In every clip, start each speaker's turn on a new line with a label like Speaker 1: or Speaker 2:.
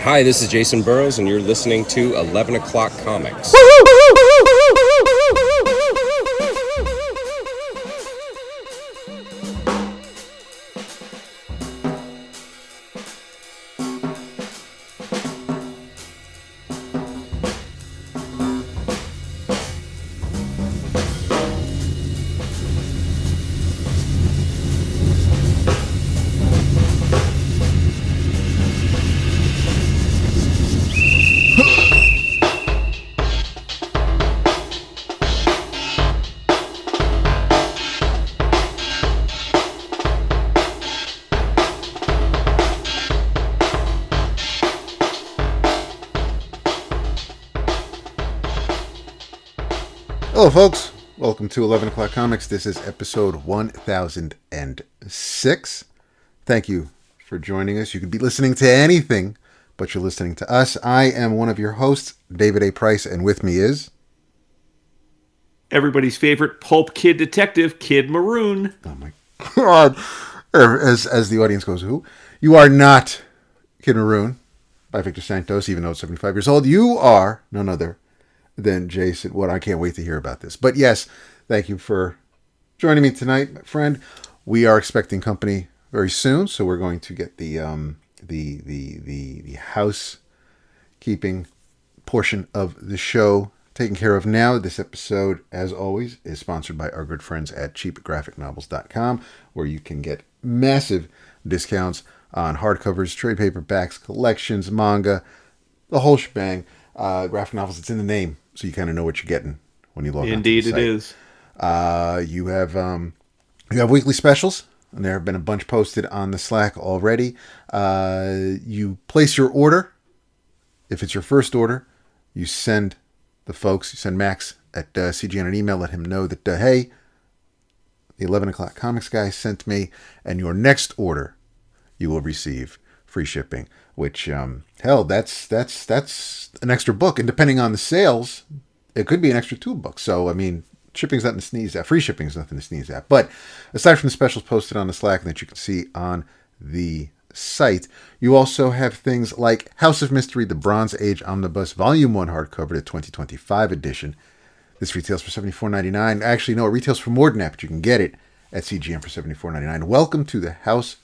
Speaker 1: Hi, this is Jason Burrows, and you're listening to 11 O'Clock Comics.
Speaker 2: Hello, folks. Welcome to 11 O'Clock Comics. This is episode 1006. Thank you for joining us. You could be listening to anything, but you're listening to us. I am one of your hosts, David A. Price, and with me is...
Speaker 3: everybody's favorite pulp kid detective, Kid Maroon.
Speaker 2: Oh, my God. As the audience goes, who? You are not Kid Maroon by Victor Santos, even though it's 75 years old. You are none other than Jason. What? I can't wait to hear about this. But yes, thank you for joining me tonight, my friend. We are expecting company very soon, so we're going to get the housekeeping portion of the show taken care of now. This episode, as always, is sponsored by our good friends at cheapgraphicnovels.com, where you can get massive discounts on hardcovers, trade paperbacks, collections, manga, the whole shebang. Graphic novels, it's in the name, so you kind of know what you're getting when you log on.
Speaker 3: Indeed, it is.
Speaker 2: You have weekly specials, and there have been a bunch posted on the Slack already. You place your order. If it's your first order, you send Max at CGN an email, let him know that, hey, the 11 O'Clock Comics guy sent me, and your next order, you will receive free shipping, which, hell, that's an extra book. And depending on the sales, it could be an extra 2 books. So, I mean, shipping's nothing to sneeze at. Free shipping is nothing to sneeze at. But aside from the specials posted on the Slack that you can see on the site, you also have things like House of Mystery, The Bronze Age Omnibus, Volume 1 hardcover, the 2025 edition. This retails for $74.99. Actually, no, it retails for more than that, but you can get it at CGM for $74.99. Welcome to the House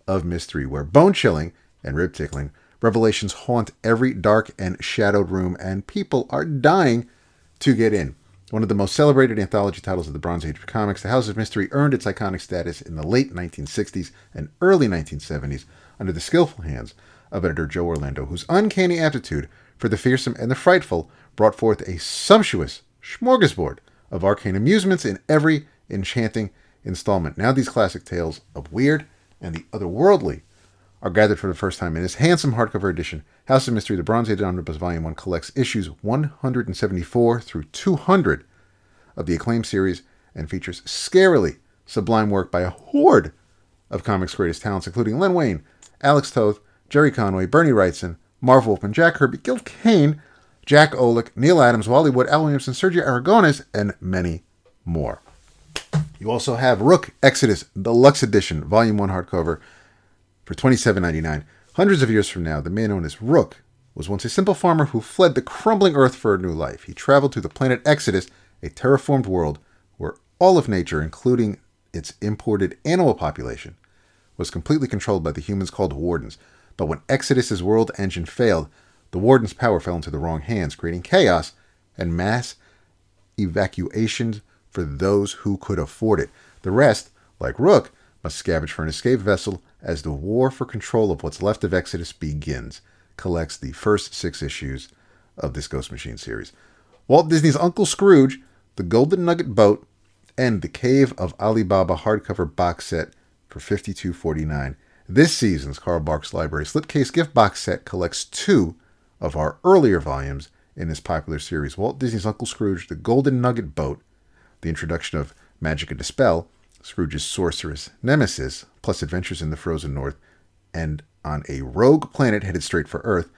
Speaker 2: of Mystery, where bone-chilling and rib-tickling revelations haunt every dark and shadowed room, and people are dying to get in. One of the most celebrated anthology titles of the Bronze Age of comics, The House of Mystery earned its iconic status in the late 1960s and early 1970s under the skillful hands of editor Joe Orlando, whose uncanny aptitude for the fearsome and the frightful brought forth a sumptuous smorgasbord of arcane amusements in every enchanting installment. Now these classic tales of weird and the otherworldly are gathered for the first time in this handsome hardcover edition. House of Mystery, The Bronze Age Omnibus Volume 1 collects issues 174 through 200 of the acclaimed series and features scarily sublime work by a horde of comics' greatest talents, including Len Wein, Alex Toth, Jerry Conway, Bernie Wrightson, Marv Wolfman, Jack Kirby, Gil Kane, Jack Olick, Neil Adams, Wally Wood, Al Williamson, Sergio Aragones, and many more. You also have Rook Exodus Deluxe Edition, Volume 1 hardcover, for $27.99. Hundreds of years from now, the man known as Rook was once a simple farmer who fled the crumbling earth for a new life. He traveled to the planet Exodus, a terraformed world where all of nature, including its imported animal population, was completely controlled by the humans called Wardens. But when Exodus's world engine failed, the Wardens' power fell into the wrong hands, creating chaos and mass evacuations for those who could afford it. The rest, like Rook, must scavenge for an escape vessel as the war for control of what's left of Exodus begins. Collects the first 6 issues of this Ghost Machine series. Walt Disney's Uncle Scrooge, The Golden Nugget Boat, and The Cave of Ali Baba hardcover box set for $52.49. This season's Carl Barks Library slipcase gift box set collects 2 of our earlier volumes in this popular series. Walt Disney's Uncle Scrooge, The Golden Nugget Boat, the introduction of Magic and Dispel, Scrooge's sorceress nemesis, plus adventures in the frozen north, and on a rogue planet headed straight for Earth,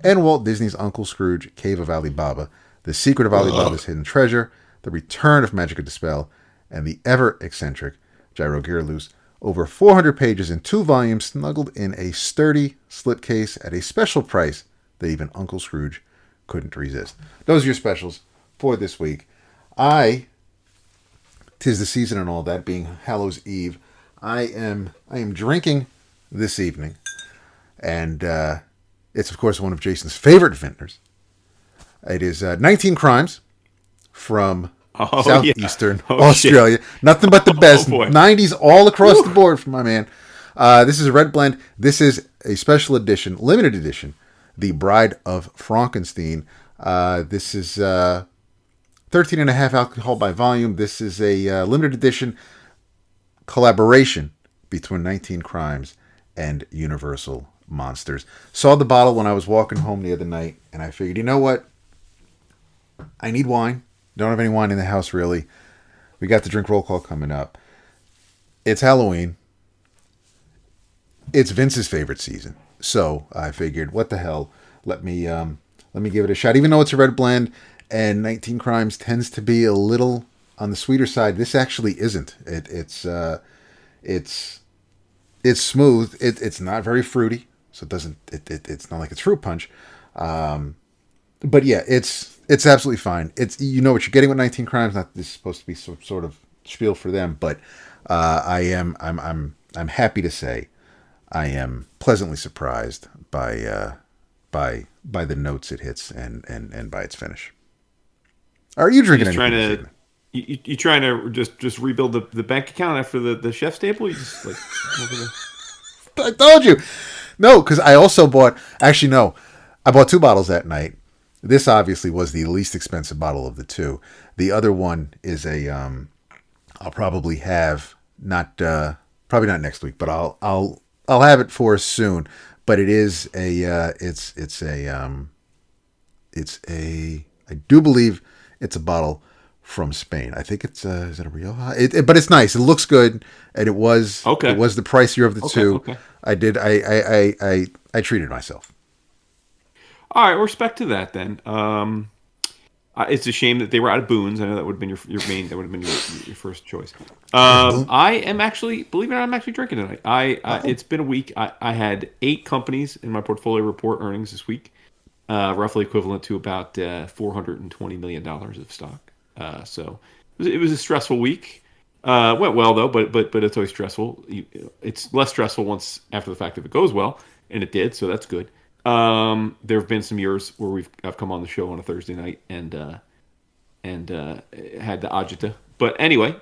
Speaker 2: and Walt Disney's Uncle Scrooge, Cave of Ali Baba, The Secret of Ali Baba's Hidden Treasure, The Return of Magic and Dispel, and the ever-eccentric Gyro Gearloose, Over 400 pages in 2 volumes, snuggled in a sturdy slipcase at a special price that even Uncle Scrooge couldn't resist. Those are your specials for this week. 'Tis the season and all that, being Hallows Eve. I am drinking this evening, and it's of course one of Jason's favorite vintners. It is 19 Crimes from southeastern Australia. Shit. Nothing but the best. 90s all across the board from my man. This is a red blend. This is a special edition, limited edition, The Bride of Frankenstein. This is 13.5 alcohol by volume. This is a limited edition collaboration between 19 Crimes and Universal Monsters. Saw the bottle when I was walking home the other night, and I figured, you know what? I need wine. Don't have any wine in the house, really. We got the drink roll call coming up. It's Halloween. It's Vince's favorite season. So I figured, what the hell? Let me give it a shot. Even though it's a red blend and 19 Crimes tends to be a little on the sweeter side, this actually isn't. It's smooth. It's not very fruity, so it's not like it's fruit punch. But yeah, it's absolutely fine. You know what you're getting with 19 Crimes. Not this is supposed to be some sort of spiel for them, but I'm happy to say I am pleasantly surprised by the notes it hits and by its finish. Are you drinking anything?
Speaker 3: You trying to just rebuild the bank account after the chef's table? You just like
Speaker 2: I told you. No, because I also bought. Actually, no, I bought 2 bottles that night. This obviously was the least expensive bottle of the 2. The other one is a. I'll probably have probably not next week, but I'll have it for us soon. But it is a. It's a. I do believe it's a bottle from Spain. I think it's is it a Rioja? But it's nice. It looks good, and it was
Speaker 3: okay.
Speaker 2: It was the pricier of the 2.
Speaker 3: Okay.
Speaker 2: I treated myself.
Speaker 3: All right, respect to that then. It's a shame that they were out of boons. I know that would have been your main. That would have been your first choice. I am actually, believe it or not, I'm actually drinking tonight. It's been a week. I had 8 companies in my portfolio report earnings this week, roughly equivalent to about $420 million of stock. So it was a stressful week. Went well though, but it's always stressful. It's less stressful once after the fact if it goes well, and it did, so that's good. There have been some years where I've come on the show on a Thursday night and had the agita. But anyway,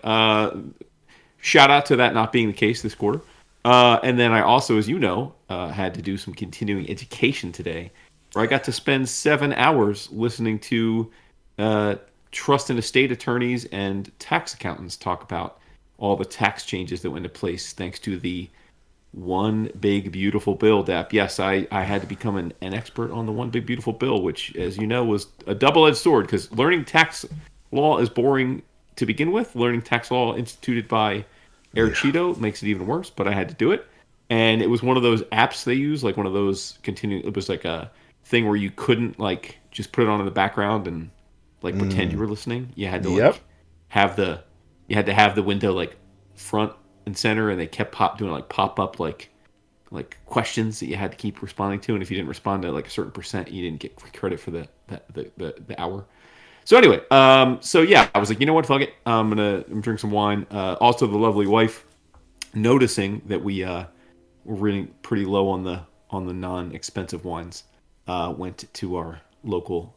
Speaker 3: shout out to that not being the case this quarter. And then I also, as you know, had to do some continuing education today, where I got to spend 7 hours listening to trust and estate attorneys and tax accountants talk about all the tax changes that went into place thanks to the One Big Beautiful Bill, DAP. Yes, I had to become an expert on the One Big Beautiful Bill, which, as you know, was a double-edged sword, because learning tax law is boring to begin with. Learning tax law instituted by Air Cheeto makes it even worse, but I had to do it. And it was one of those apps they use, like one of those it was like a thing where you couldn't like just put it on in the background and like pretend you were listening. You had to have the window like front and center, and they kept doing like pop up like questions that you had to keep responding to, and if you didn't respond to like a certain percent, you didn't get credit for the hour. So anyway, so yeah, I was like, you know what, fuck it, I'm drink some wine. Also, the lovely wife, noticing that we were really pretty low on the non-expensive wines, went to our local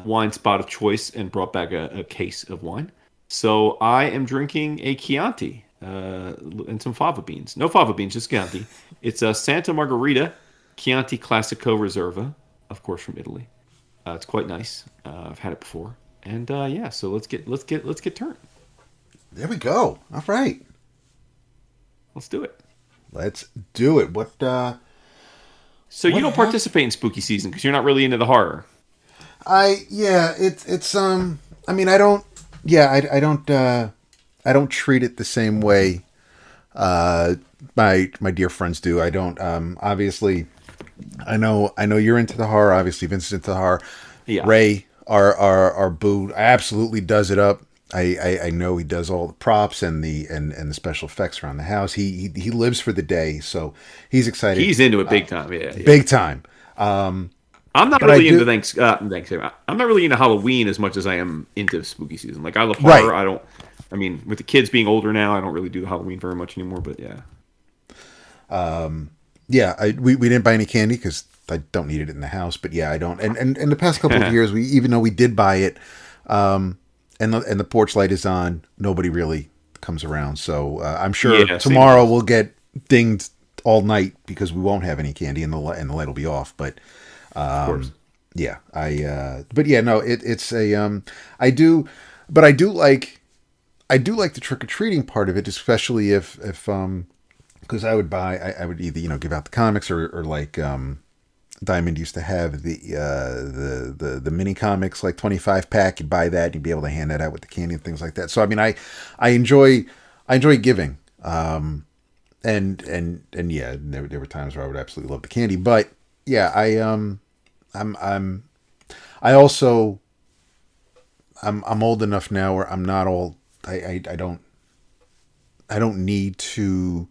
Speaker 3: wine spot of choice and brought back a case of wine. So I am drinking a Chianti and some fava beans. No fava beans, just Chianti. It's a Santa Margherita Chianti Classico Reserva, of course from Italy. It's quite nice. I've had it before, and yeah. So let's get turned.
Speaker 2: There we go. All right,
Speaker 3: let's do it.
Speaker 2: Let's do it. What?
Speaker 3: So you don't participate in spooky season because you're not really into the horror.
Speaker 2: It's I mean, I don't. Yeah, I don't treat it the same way my dear friends do. I don't. Obviously, I know you're into the horror. Obviously, Vince's into the horror.
Speaker 3: Yeah.
Speaker 2: Ray, our boo, absolutely does it up. I know he does all the props and the special effects around the house. He lives for the day, so he's excited.
Speaker 3: He's into it big time. Yeah, yeah.
Speaker 2: Big time.
Speaker 3: I'm not
Speaker 2: But I
Speaker 3: really into
Speaker 2: do
Speaker 3: Thanksgiving. I'm not really into Halloween as much as I am into spooky season. Like I love
Speaker 2: right.
Speaker 3: horror. I mean, with the kids being older now, I don't really do Halloween very much anymore. But yeah.
Speaker 2: Yeah, we didn't buy any candy because I don't need it in the house. But yeah, I don't. And in the past couple of years, even though we did buy it, and the porch light is on, nobody really comes around. So I'm sure tomorrow we'll get dinged all night because we won't have any candy and the light will be off. But
Speaker 3: Of course.
Speaker 2: yeah, but yeah, no, it's a I do, but I do like the trick or treating part of it, especially if because I would either give out the comics or like Diamond used to have the mini comics, like 25-pack. You'd buy that and you'd be able to hand that out with the candy and things like that. So I mean, I enjoy giving. And yeah, there were times where I would absolutely love the candy, but yeah, I'm old enough now where I'm not all I don't need to.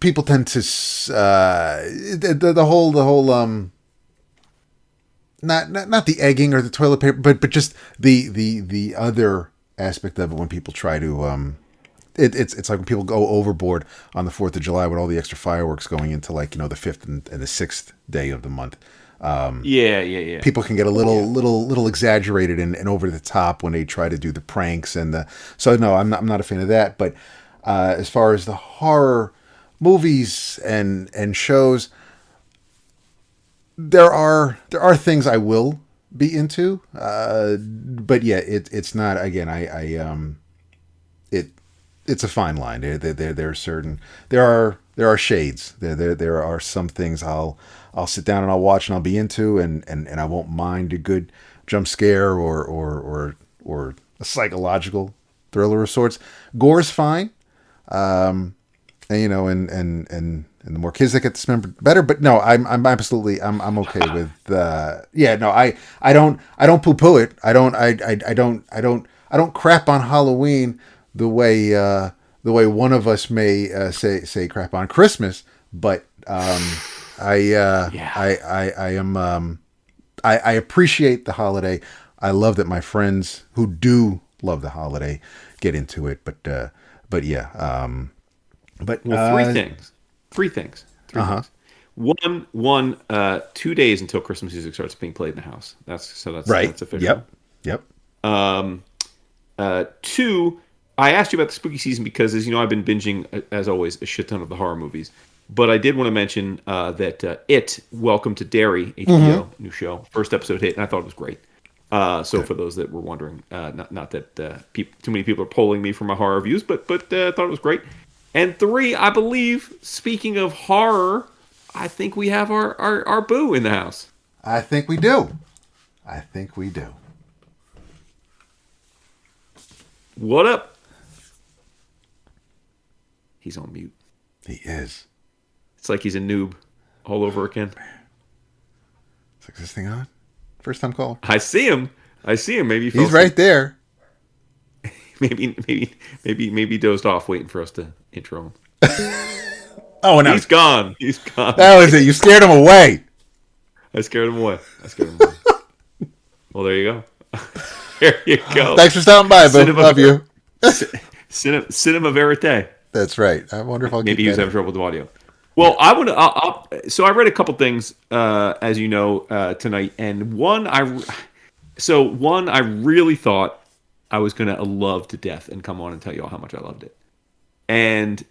Speaker 2: People tend to the whole not the egging or the toilet paper, but just the other aspect of it when people try to it's like when people go overboard on the 4th of July with all the extra fireworks going into the 5th and the 6th day of the month.
Speaker 3: Yeah.
Speaker 2: People can get a little exaggerated and over the top when they try to do the pranks so no, I'm not a fan of that. But as far as the horror movies and shows, there are things I will be into, but yeah, it's not. Again, it's a fine line. There are certain there are shades. There are some things I'll sit down and I'll watch and I'll be into, and I won't mind a good jump scare or a psychological thriller of sorts. Gore's fine. And the more kids that get this member, better. But no, I'm absolutely I'm okay with yeah. No, I don't poo poo it. I don't crap on Halloween the way one of us may say crap on Christmas. But I appreciate the holiday. I love that my friends who do love the holiday get into it. But yeah.
Speaker 3: Three things. One, 2 days until Christmas music starts being played in the house. That's
Speaker 2: right.
Speaker 3: That's official.
Speaker 2: Yep.
Speaker 3: Two, I asked you about the spooky season because, as you know, I've been binging, as always, a shit ton of the horror movies. But I did want to mention that Welcome to Derry, HBO, new show, first episode hit, and I thought it was great. For those that were wondering, not that too many people are polling me for my horror views, but I thought it was great. And three, I believe, speaking of horror, I think we have our boo in the house.
Speaker 2: I think we do.
Speaker 3: What up? He's on mute.
Speaker 2: He is.
Speaker 3: It's like he's a noob all over again.
Speaker 2: Is this thing on? First time call.
Speaker 3: I see him. Maybe
Speaker 2: he's right there.
Speaker 3: Maybe dozed off waiting for us to intro him.
Speaker 2: Oh, no.
Speaker 3: He's gone.
Speaker 2: That was it. You scared him away.
Speaker 3: I scared him away. Well, there you go. There you go.
Speaker 2: Thanks for stopping by, boo. Love you.
Speaker 3: Cinema verite.
Speaker 2: That's right. I wonder if I'll
Speaker 3: maybe he was having trouble with the audio. Well, yeah. So I read a couple things, as you know, tonight, and one I really thought I was going to love to death and come on and tell you all how much I loved it. And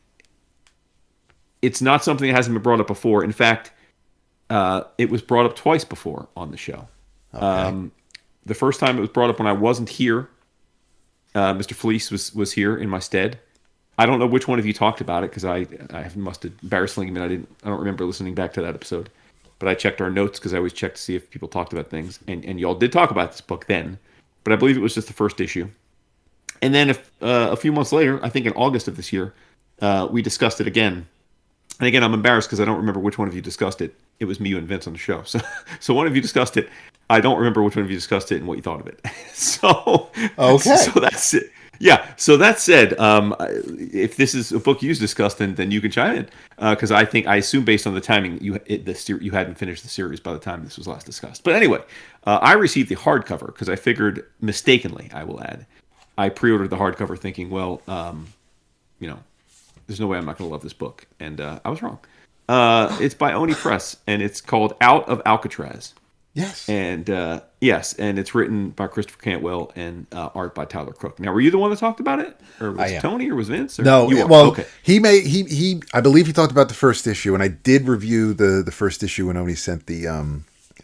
Speaker 3: it's not something that hasn't been brought up before. In fact, it was brought up twice before on the show. Okay. The first time it was brought up when I wasn't here. Mr. Fleece was here in my stead. I don't know which one of you talked about it because I must have embarrassingly admit I don't remember listening back to that episode. But I checked our notes because I always check to see if people talked about things. And y'all did talk about this book then. But I believe it was just the first issue. And then a few months later, I think in August of this year, we discussed it again. And again, I'm embarrassed because I don't remember which one of you discussed it. It was me, you, and Vince on the show. So one of you discussed it. I don't remember which one of you discussed it and what you thought of it.
Speaker 2: Okay.
Speaker 3: So that's it. Yeah. So that said, if this is a book you discussed, then you can chime in because I assume based on the timing you hadn't finished the series by the time this was last discussed. But anyway, I received the hardcover because I figured mistakenly, I will add, I pre-ordered the hardcover thinking, well, there's no way I'm not going to love this book, and I was wrong. It's by Oni Press, and it's called Out of Alcatraz.
Speaker 2: Yes.
Speaker 3: And yes, and it's written by Christopher Cantwell and art by Tyler Crook. Now, were you the one that talked about it, or was it Tony, or was Vince? Or
Speaker 2: no,
Speaker 3: you
Speaker 2: well,
Speaker 3: okay.
Speaker 2: he I believe he talked about the first issue, and I did review the first issue when Oni sent the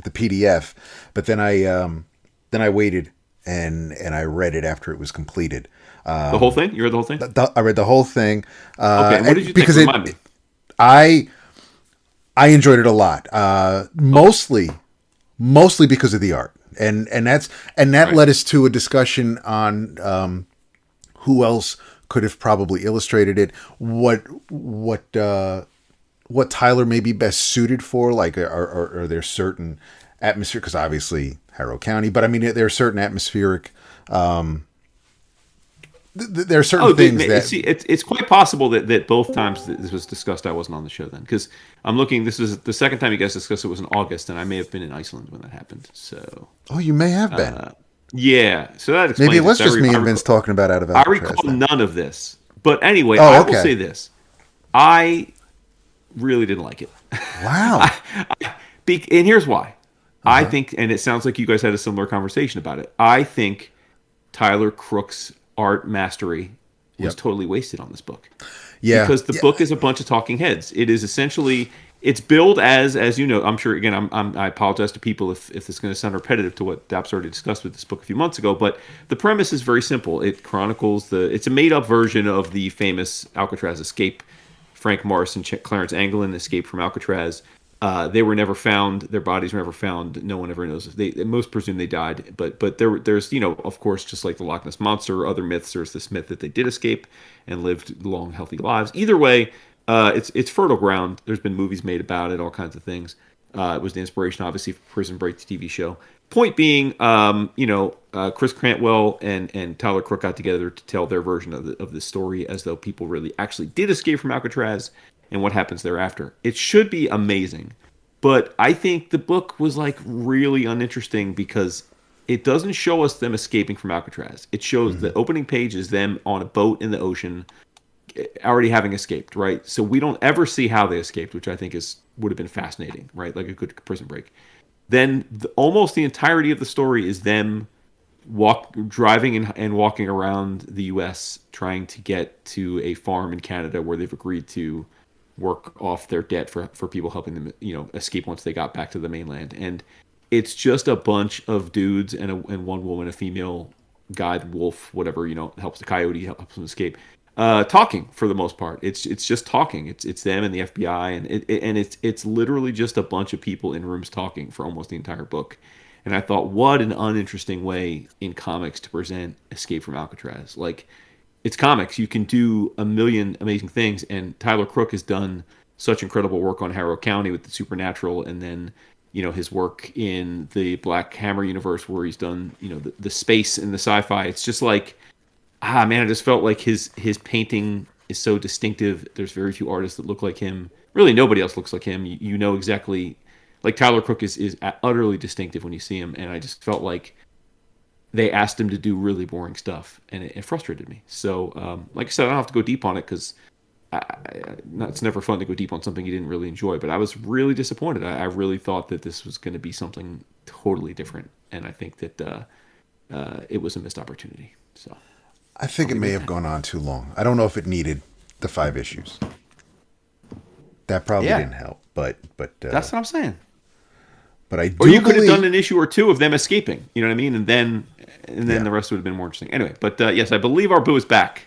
Speaker 2: PDF, but then I waited and I read it after it was completed.
Speaker 3: The whole thing? You read the whole thing?
Speaker 2: I read the whole thing.
Speaker 3: Okay, what did you think?
Speaker 2: Because
Speaker 3: Remind me.
Speaker 2: I enjoyed it a lot. Mostly because of the art, and that right. led us to a discussion on who else could have probably illustrated it. What Tyler may be best suited for? Like, are there certain atmosphere? Because obviously Harrow County, but I mean there are certain atmospheric. There are certain things that...
Speaker 3: See, it's quite possible that both times that this was discussed, I wasn't on the show then. Because I'm looking, this is the second time you guys discussed it was in August, and I may have been in Iceland when that happened. So.
Speaker 2: Oh, you may have been.
Speaker 3: Yeah, so that explains
Speaker 2: maybe it was just me and Vince talking about Out of Alcatraz.
Speaker 3: I recall none of this. But anyway, I will say this. I really didn't like it.
Speaker 2: Wow.
Speaker 3: And here's why. I think, and it sounds like you guys had a similar conversation about it, I think Tyler Crook's art mastery was totally wasted on this book. Yeah. Because the book is a bunch of talking heads. It is essentially, it's billed as you know, I'm sure, again, I apologize to people if this is going to sound repetitive to what Daps already discussed with this book a few months ago, but the premise is very simple. It chronicles it's a made up version of the famous Alcatraz escape. Frank Morris and Clarence Anglin escaped from Alcatraz. They were never found. Their bodies were never found. No one ever knows. Most presume they died. But there's of course, just like the Loch Ness Monster or other myths, there's this myth that they did escape and lived long, healthy lives. Either way, it's fertile ground. There's been movies made about it, all kinds of things. It was the inspiration, obviously, for Prison Break, the TV show. Point being, Chris Cantwell and Tyler Crook got together to tell their version of the story as though people really actually did escape from Alcatraz and what happens thereafter. It should be amazing. But I think the book was like really uninteresting because it doesn't show us them escaping from Alcatraz. It shows the opening page is them on a boat in the ocean already having escaped, right? So we don't ever see how they escaped, which I think would have been fascinating, right? Like a good Prison Break. Then almost the entirety of the story is them driving and walking around the U.S. trying to get to a farm in Canada where they've agreed to work off their debt for people helping them, escape once they got back to the mainland. And it's just a bunch of dudes and one woman, a female guide, wolf, whatever, helps the coyote, helps them escape. Talking for the most part. It's just talking. It's them and the FBI, and it's literally just a bunch of people in rooms talking for almost the entire book. And I thought, what an uninteresting way in comics to present Escape from Alcatraz. Like, it's comics. You can do a million amazing things, and Tyler Crook has done such incredible work on Harrow County with the supernatural, and then his work in the Black Hammer universe where he's done the space and the sci-fi. It's just like, man, I just felt like his painting is so distinctive. There's very few artists that look like him. Really, nobody else looks like him. You know exactly, like Tyler Crook is utterly distinctive when you see him, and I just felt like they asked him to do really boring stuff, and it frustrated me. So, like I said, I don't have to go deep on it because it's never fun to go deep on something you didn't really enjoy. But I was really disappointed. I really thought that this was going to be something totally different, and I think that it was a missed opportunity. So.
Speaker 2: I think it may have gone on too long. I don't know if it needed the 5 issues. That probably didn't help, but
Speaker 3: that's what I'm saying.
Speaker 2: But I do
Speaker 3: or you could have done an issue or two of them escaping. You know what I mean? And then the rest would have been more interesting. Anyway, but yes, I believe our boo is back.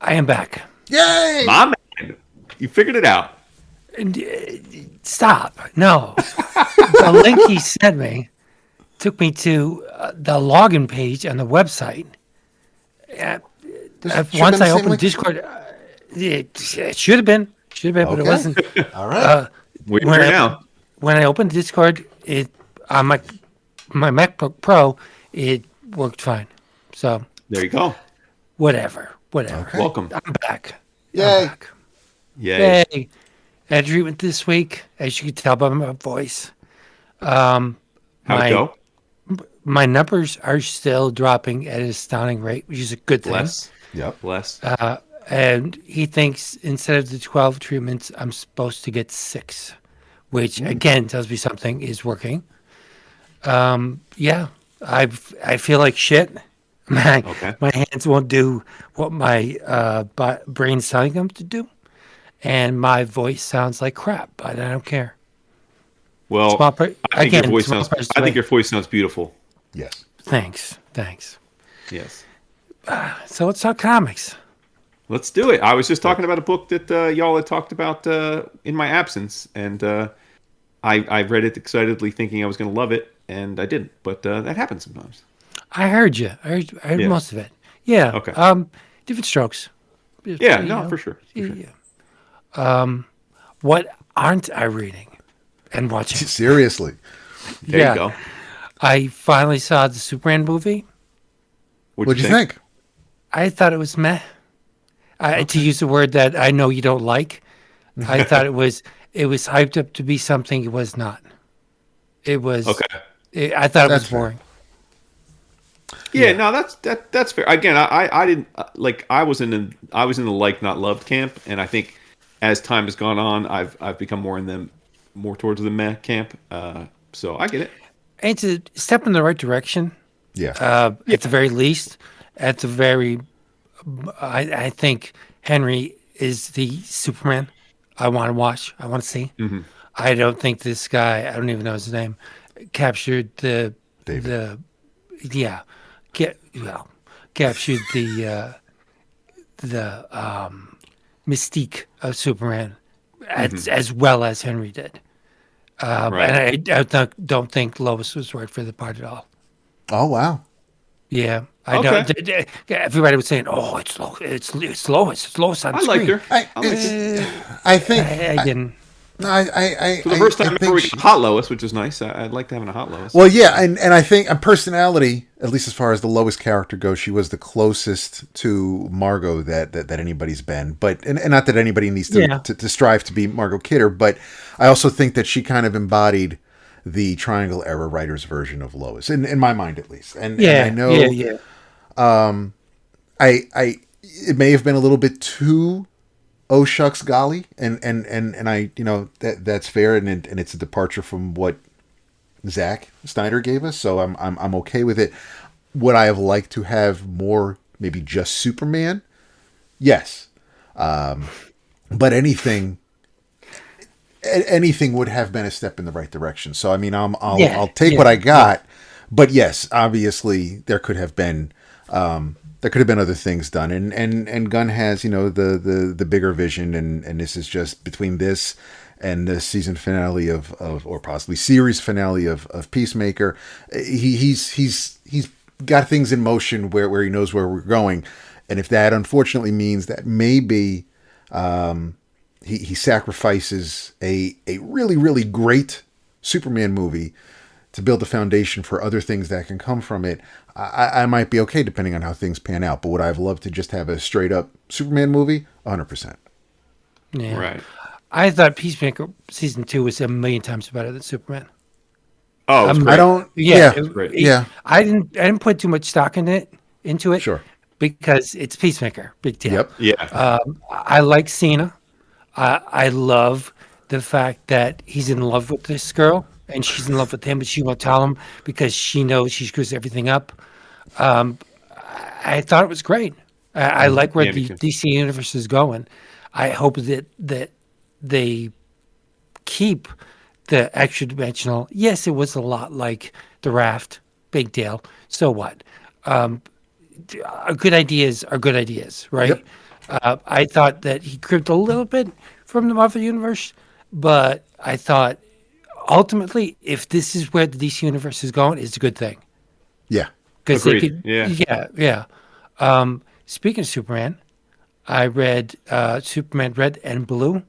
Speaker 4: I am back.
Speaker 2: Yay!
Speaker 3: My man, you figured it out.
Speaker 4: Stop! No, the link he sent me took me to the login page on the website. Once I opened Discord, it should have been. Should have been, but it
Speaker 2: Okay.
Speaker 4: wasn't.
Speaker 2: All right.
Speaker 3: We're here now.
Speaker 4: When I opened Discord, it on my MacBook Pro, it worked fine. So
Speaker 3: There you go.
Speaker 4: whatever.
Speaker 2: Okay.
Speaker 3: Welcome.
Speaker 4: I'm back.
Speaker 2: Yay.
Speaker 4: I'm back.
Speaker 3: Yay.
Speaker 4: Yay. I had treatment this week, as you can tell by my voice.
Speaker 3: How'd it go?
Speaker 4: My numbers are still dropping at an astounding rate, which is a good thing.
Speaker 3: Less.
Speaker 2: Yep.
Speaker 3: Less.
Speaker 4: And he thinks instead of the 12 treatments, I'm supposed to get 6, which again tells me something is working. Yeah, I feel like shit. My hands won't do what my brain's telling them to do, and my voice sounds like crap, but I don't care.
Speaker 3: Well, I think your voice sounds beautiful.
Speaker 2: Yes.
Speaker 4: Thanks.
Speaker 3: Yes.
Speaker 4: So let's talk comics.
Speaker 3: Let's do it. I was just talking about a book that y'all had talked about in my absence, and I read it excitedly, thinking I was going to love it, and I didn't. But that happens sometimes.
Speaker 4: I heard you. I heard
Speaker 3: Yeah.
Speaker 4: most of it. Yeah.
Speaker 3: Okay.
Speaker 4: Different strokes.
Speaker 3: Yeah. No, for sure.
Speaker 4: Yeah. What aren't I reading and watching?
Speaker 2: Seriously.
Speaker 3: There you go.
Speaker 4: I finally saw the Superman movie.
Speaker 2: What'd you think?
Speaker 4: I thought it was meh. To use a word that I know you don't like, I thought it was hyped up to be something it was not. It was
Speaker 3: okay.
Speaker 4: I thought it was
Speaker 2: That's fair.
Speaker 4: boring.
Speaker 3: Yeah, no, that's fair. Again, I didn't like. I was in the like not loved camp, and I think as time has gone on, I've become more towards the meh camp. So I get it.
Speaker 4: It's a step in the right direction.
Speaker 2: Yeah.
Speaker 4: At the very least, at the very, I think Henry is the Superman I want to watch. I want to see.
Speaker 3: Mm-hmm.
Speaker 4: I don't think this guy, I don't even know his name, captured captured the mystique of Superman as well as Henry did.
Speaker 3: Right.
Speaker 4: And I don't think Lois was right for the part at all.
Speaker 2: Oh, wow.
Speaker 4: Yeah, I know. Everybody was saying, "Oh, it's Lois. It's Lois on
Speaker 3: I
Speaker 4: screen."
Speaker 3: liked her.
Speaker 2: I think
Speaker 4: I didn't.
Speaker 2: No, I
Speaker 3: For the first time
Speaker 2: I
Speaker 3: ever,
Speaker 2: think
Speaker 3: we got hot Lois, which is nice. I'd like to have a hot Lois.
Speaker 2: Well, yeah, and I think personality, at least as far as the Lois character goes, she was the closest to Margot that anybody's been. But and not that anybody needs to strive to be Margot Kidder, but I also think that she kind of embodied the Triangle Era writer's version of Lois, in my mind at least. And I know, I it may have been a little bit too oh shucks golly, and I that's fair, and it's a departure from what Zack Snyder gave us, so I'm okay with it. Would I have liked to have more, maybe just Superman? Yes, but anything would have been a step in the right direction. So I mean, I'll take what I got, but yes, obviously there could have been other things done, and Gunn has the bigger vision, and this is just between this and the season finale of or possibly series finale of Peacemaker. He's got things in motion where he knows where we're going, and if that unfortunately means that maybe he sacrifices a really, really great Superman movie to build the foundation for other things that can come from it, I might be okay depending on how things pan out. But would I have loved to just have a straight up Superman movie? 100%.
Speaker 4: Yeah.
Speaker 3: Right.
Speaker 4: I thought Peacemaker season 2 was a million times better than Superman.
Speaker 3: Oh, it's great.
Speaker 2: I don't. Yeah.
Speaker 4: I didn't put too much stock into it.
Speaker 2: Sure.
Speaker 4: Because it's Peacemaker. Big deal.
Speaker 2: Yep.
Speaker 3: Yeah.
Speaker 4: I like Cena. I love the fact that he's in love with this girl and she's in love with him, but she won't tell him because she knows she screws everything up. I thought it was great. I like where the DC universe is going. I hope that they keep the extra dimensional. Yes, it was a lot like The Raft. Big deal. So what? Good ideas are good ideas, right? Yep. I thought that he cribbed a little bit from the Marvel Universe, but I thought ultimately, if this is where the DC Universe is going, it's a good thing.
Speaker 2: Yeah.
Speaker 4: Because they could, yeah. Speaking of Superman, I read Superman Red and Blue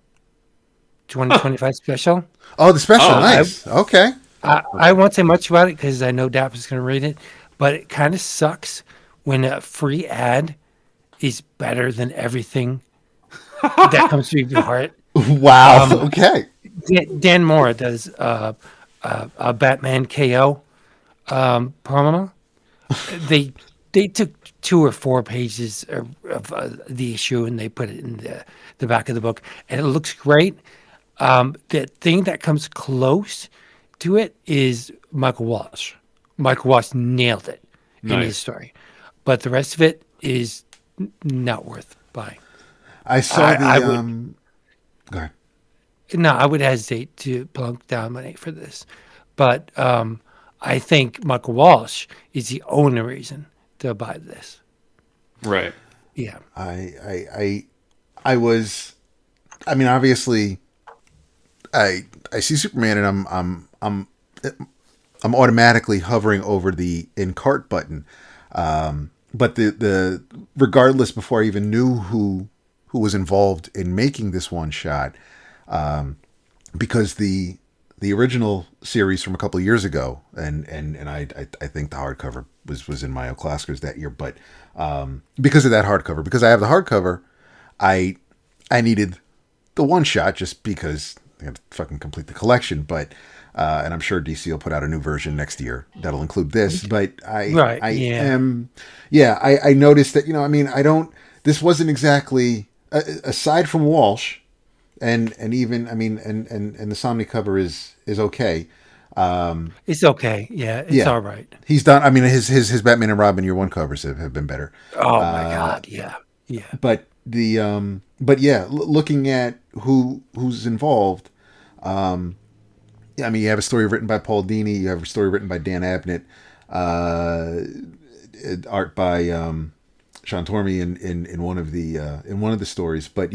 Speaker 4: 2025 special.
Speaker 2: Oh, the special, nice. Okay.
Speaker 4: I won't say much about it because I know Dap is going to read it, but it kind of sucks when a free ad is better than everything that comes through your heart.
Speaker 2: Wow. Okay.
Speaker 4: Dan Mora does a Batman KO promo. They took 2 or 4 pages of the issue and they put it in the back of the book, and it looks great. The thing that comes close to it is Michael Walsh. Michael Walsh nailed it in his story, but the rest of it is not worth buying.
Speaker 2: I saw go ahead.
Speaker 4: No, I would hesitate to plunk down money for this, but I think Michael Walsh is the only reason to buy this.
Speaker 3: Right.
Speaker 4: Yeah.
Speaker 2: I was, I mean, obviously, I see Superman and I'm automatically hovering over the in cart button. But the regardless, before I even knew who was involved in making this one shot, because the original series from a couple of years ago, and I think the hardcover was in my O'Claskers that year, but because of that hardcover, because I have the hardcover, I needed the one shot just because I got to fucking complete the collection, but. And I'm sure DC will put out a new version next year that'll include this. But I noticed that, I mean, this wasn't exactly, aside from Walsh, and even, I mean, and the Somni cover is okay.
Speaker 4: It's okay. Yeah, it's all right.
Speaker 2: He's done, I mean, his Batman and Robin Year One covers have been better.
Speaker 4: Oh my God, yeah.
Speaker 2: But looking at who's involved, I mean, you have a story written by Paul Dini. You have a story written by Dan Abnett. Art by Sean Tormey in one of the stories. But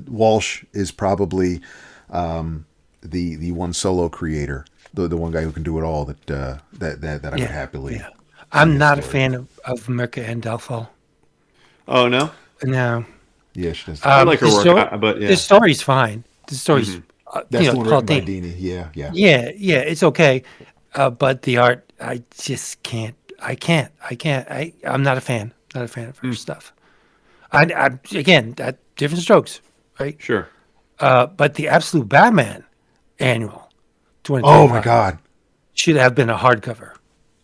Speaker 2: Walsh is probably the one solo creator, the one guy who can do it all. That I would happily. Yeah.
Speaker 4: I'm not a fan of Mirka Andolfo.
Speaker 3: Oh no.
Speaker 4: No.
Speaker 2: Yeah, she does.
Speaker 3: I like her work, but
Speaker 4: the story's fine. The story's.
Speaker 2: That's the one written by Dini. Yeah.
Speaker 4: It's okay, but the art, I just can't. I'm not a fan. Not a fan of her stuff. I again, that different strokes, right?
Speaker 3: Sure.
Speaker 4: But the Absolute Batman annual, 2025.
Speaker 2: Oh my God,
Speaker 4: should have been a hardcover.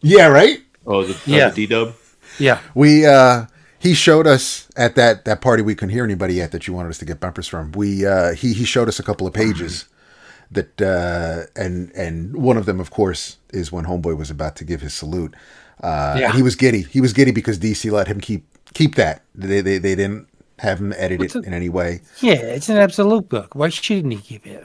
Speaker 2: Yeah. Right.
Speaker 3: Oh, the D-Dub.
Speaker 4: Yeah.
Speaker 2: He showed us at that party we couldn't hear anybody at that you wanted us to get bumpers from. He showed us a couple of pages that and one of them, of course, is when Homeboy was about to give his salute. And he was giddy. He was giddy because DC let him keep that. They didn't have him edit it in any way.
Speaker 4: Yeah, it's an absolute book. Why shouldn't he keep it?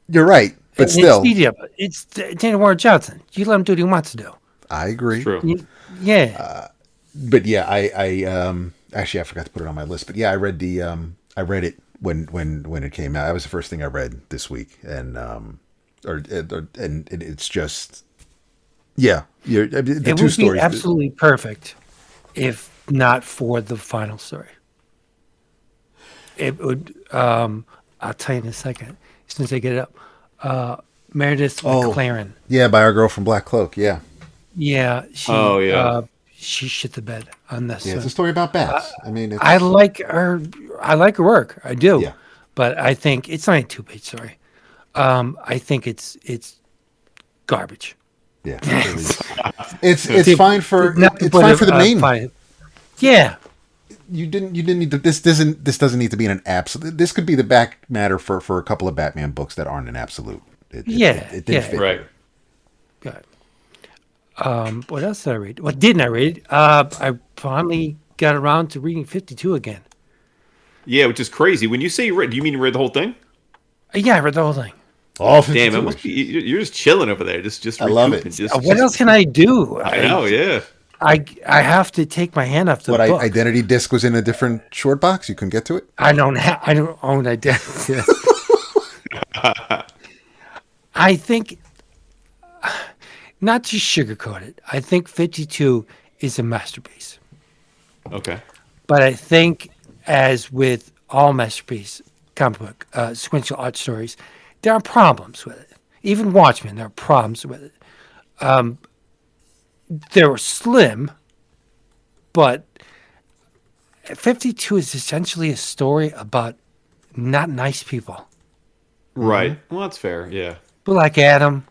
Speaker 2: You're right, but still,
Speaker 4: it's Dana Warren Johnson. You let him do what he wants to do.
Speaker 2: I agree.
Speaker 3: True.
Speaker 4: Yeah.
Speaker 2: But yeah, I actually I forgot to put it on my list. But yeah, I read it when it came out. That was the first thing I read this week, and it's just the two stories. It would be
Speaker 4: absolutely perfect if not for the final story. It would. I'll tell you in a second as soon as I get it up. Meredith McLaren.
Speaker 2: Yeah, by our girl from Black Cloak. Yeah.
Speaker 4: Yeah. She shit the bed on this.
Speaker 2: Yeah, it's a story about bats. I mean,
Speaker 4: I like her. I like her work. I do.
Speaker 2: Yeah.
Speaker 4: But I think it's not a 2-page story. I think it's garbage.
Speaker 2: Yeah. It's fine for the name.
Speaker 4: Yeah.
Speaker 2: You didn't need to. This doesn't need to be an absolute. This could be the back matter for a couple of Batman books that aren't an absolute. It didn't fit.
Speaker 3: Right.
Speaker 4: Good. What else did I read? What didn't I read? I finally got around to reading 52 again.
Speaker 3: Yeah, which is crazy. When you say you read, do you mean you read the whole thing?
Speaker 4: Yeah, I read the whole thing.
Speaker 2: All 52.
Speaker 3: Damn, it must be, you're just chilling over there. Just
Speaker 2: I love it.
Speaker 4: What else can I do?
Speaker 3: I know, yeah.
Speaker 4: I have to take my hand off the book.
Speaker 2: Identity Disc was in a different short box? You couldn't get to it?
Speaker 4: I don't own Identity Disc. I think, not to sugarcoat it, I think 52 is a masterpiece.
Speaker 3: Okay.
Speaker 4: But I think, as with all masterpiece comic book sequential art stories, there are problems with it. Even Watchmen, there are problems with it. They were slim, but 52 is essentially a story about not nice people.
Speaker 3: Right. Well, that's fair. Yeah.
Speaker 4: Black Adam.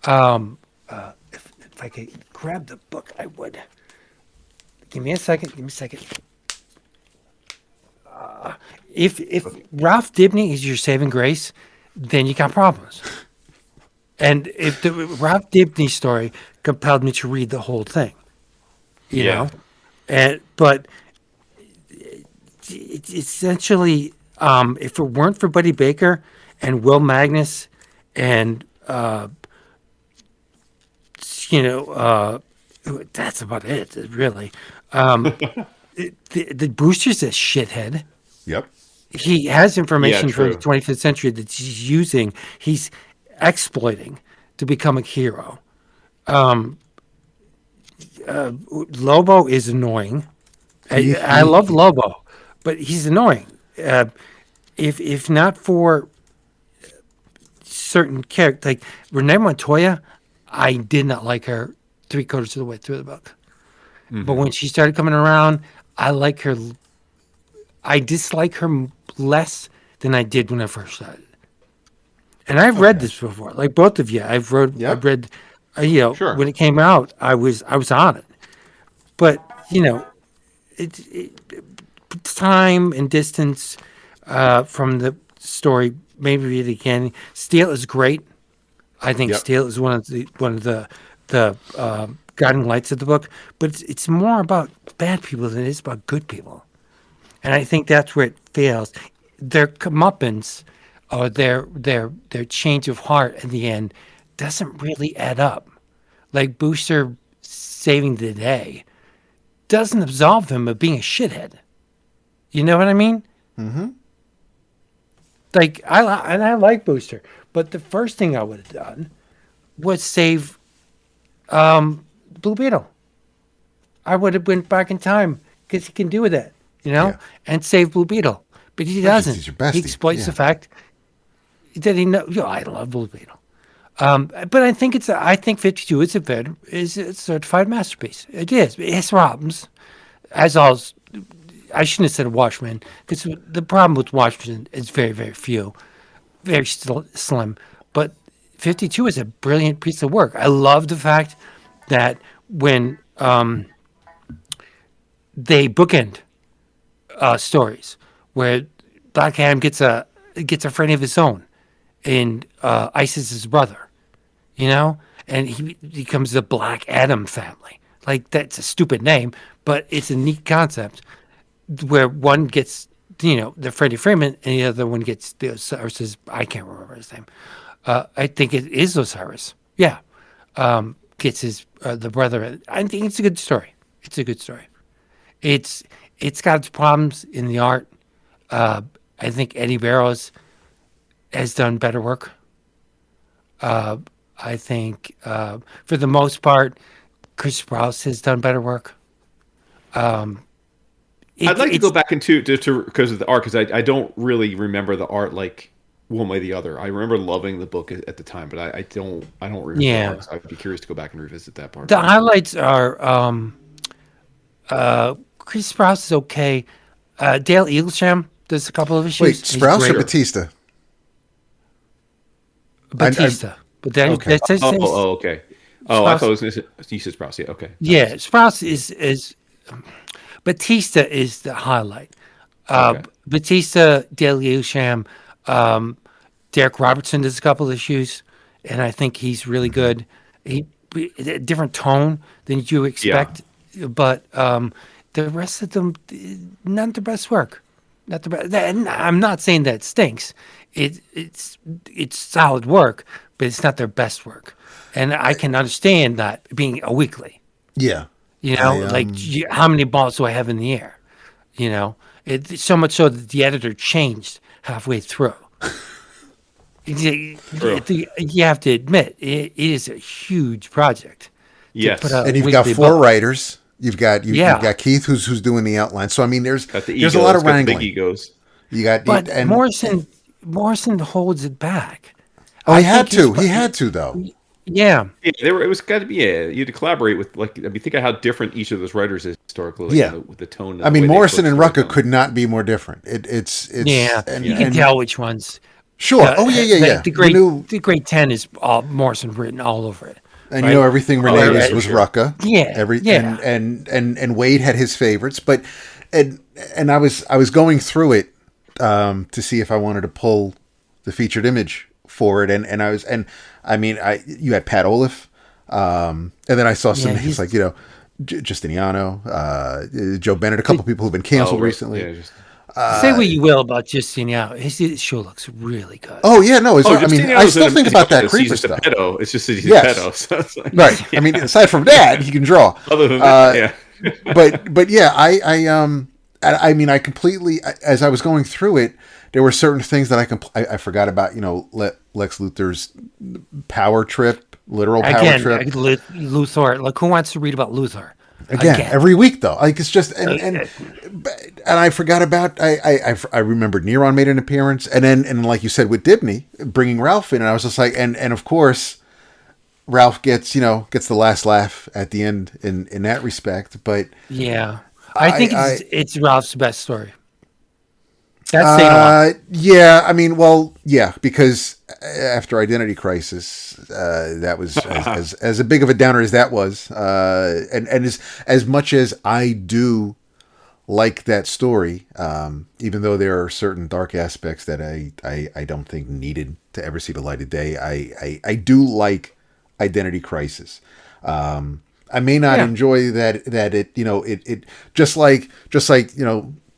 Speaker 4: If I could grab the book, I would. Give me a second. If Ralph Dibny is your saving grace, then you got problems. And if the Ralph Dibny story compelled me to read the whole thing, you know, but it's essentially, if it weren't for Buddy Baker and Will Magnus and that's about it, really. The Brewster's a shithead.
Speaker 2: Yep.
Speaker 4: He has information from
Speaker 3: true.
Speaker 4: the 25th century that he's using. He's exploiting to become a hero. Lobo is annoying. I love Lobo, but he's annoying. If not for certain characters, like Renee Montoya, I did not like her 3/4 of the way through the book. But when she started coming around, I like her. I dislike her less than I did when I first started. And I've read this before, like both of you. I've read,
Speaker 3: Sure.
Speaker 4: when it came out, I was on it. But time and distance from the story made me read it again. Steel is great. I think Steel is one of the guiding lights of the book. But it's more about bad people than it is about good people. And I think that's where it fails. Their comeuppance or their change of heart at the end doesn't really add up. Like Booster saving the day doesn't absolve him of being a shithead. You know what I mean? Mm-hmm. Like I like Booster, but the first thing I would have done was save Blue Beetle. I would have went back in time because he can do that, and save Blue Beetle. But he doesn't.
Speaker 2: He's your bestie.
Speaker 4: He exploits the fact that he knows. I love Blue Beetle. But I think 52 is a certified masterpiece. It is. It has problems, as all. I shouldn't have said Watchmen because the problem with Watchmen is very, very few, very slim. But 52 is a brilliant piece of work. I love the fact that when they bookend stories where Black Adam gets a friend of his own, and Isis his brother, and he becomes the Black Adam family. Like, that's a stupid name, but it's a neat concept where one gets, the Freddie Freeman, and the other one gets the Osiris. I can't remember his name. I think it is Osiris. Yeah. Gets his the brother. I think it's a good story. It's a good story. It's got its problems in the art. I think Eddie Barrows has done better work. I think for the most part, Chris Sprouse has done better work.
Speaker 3: I'd like to go back into because of the art, because I don't really remember the art like one way or the other. I remember loving the book at the time, but I don't remember the art, so I'd be curious to go back and revisit that part.
Speaker 4: The highlights are Chris Sprouse is okay. Dale Eaglesham does a couple of issues.
Speaker 2: Wait, Sprouse or Batista?
Speaker 4: Batista. But then
Speaker 2: okay.
Speaker 3: Okay. Oh, Sprouse, I thought it was you said Sprouse. Yeah, okay.
Speaker 4: Yeah, Sprouse is Batista is the highlight.
Speaker 3: Okay.
Speaker 4: Batista, Dale Eaglesham, Derek Robertson does a couple of issues, and I think he's really good. A different tone than you expect, but the rest of them, not the best work. Not the best. I'm not saying that it stinks. It's solid work, but it's not their best work, and I can understand that being a weekly.
Speaker 2: Yeah.
Speaker 4: How many balls do I have in the air? It's so much so that the editor changed halfway through. You have to admit, it is a huge project.
Speaker 3: Yes,
Speaker 2: and you've got four writers. You've got Keith who's doing the outline. So I mean, there's a lot of wrangling.
Speaker 3: Big egos.
Speaker 2: You got,
Speaker 4: but Morrison holds it back.
Speaker 2: Oh, he had to. He had to, though.
Speaker 4: Yeah.
Speaker 3: It was got to be. You had to collaborate with, like, I mean, think of how different each of those writers is historically. Like, with the tone. And
Speaker 2: I mean,
Speaker 3: the way
Speaker 2: Morrison and Rugg could not be more different. It's
Speaker 4: you can tell which ones.
Speaker 2: Sure. Yeah.
Speaker 4: The great 10 is all Morrison written all over it.
Speaker 2: And right? Everything Renee was Rucka.
Speaker 4: Yeah.
Speaker 2: And Waid had his favorites, but and I was going through it to see if I wanted to pull the featured image for it, and you had Pat Olaf, and then I saw some names like Justiniano, Joe Bennett, a couple people who've been canceled recently.
Speaker 4: Yeah, say what you will about Justiniano, his show looks really good.
Speaker 2: Oh yeah, no, I still think about that creeper stuff.
Speaker 3: It's just that he's a pedo. So it's like,
Speaker 2: right. I mean, aside from that, he can draw.
Speaker 3: Other than that,
Speaker 2: but yeah, I mean, I completely, as I was going through it, there were certain things that I forgot about. Lex Luthor's power trip, literal power trip.
Speaker 4: Luthor. Like, who wants to read about Luthor?
Speaker 2: Again, every week though. Like, it's just and I forgot about. I remembered Neron made an appearance, and like you said with Dibney bringing Ralph in, and I was just like, and of course, Ralph gets the last laugh at the end in that respect. But
Speaker 4: yeah, I think it's Ralph's best story. That's
Speaker 2: yeah. I mean, well, yeah, because after Identity Crisis, that was as a big of a downer as that was, and as much as I do like that story, even though there are certain dark aspects that I don't think needed to ever see the light of day, I do like Identity Crisis. I may not enjoy that it just like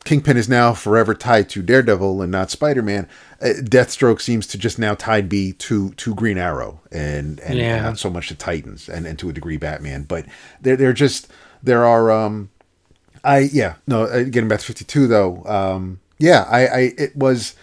Speaker 2: Kingpin is now forever tied to Daredevil and not Spider-Man. Deathstroke seems to just now be to Green Arrow and not so much to Titans and to a degree Batman. But there are getting back to 52 though. It was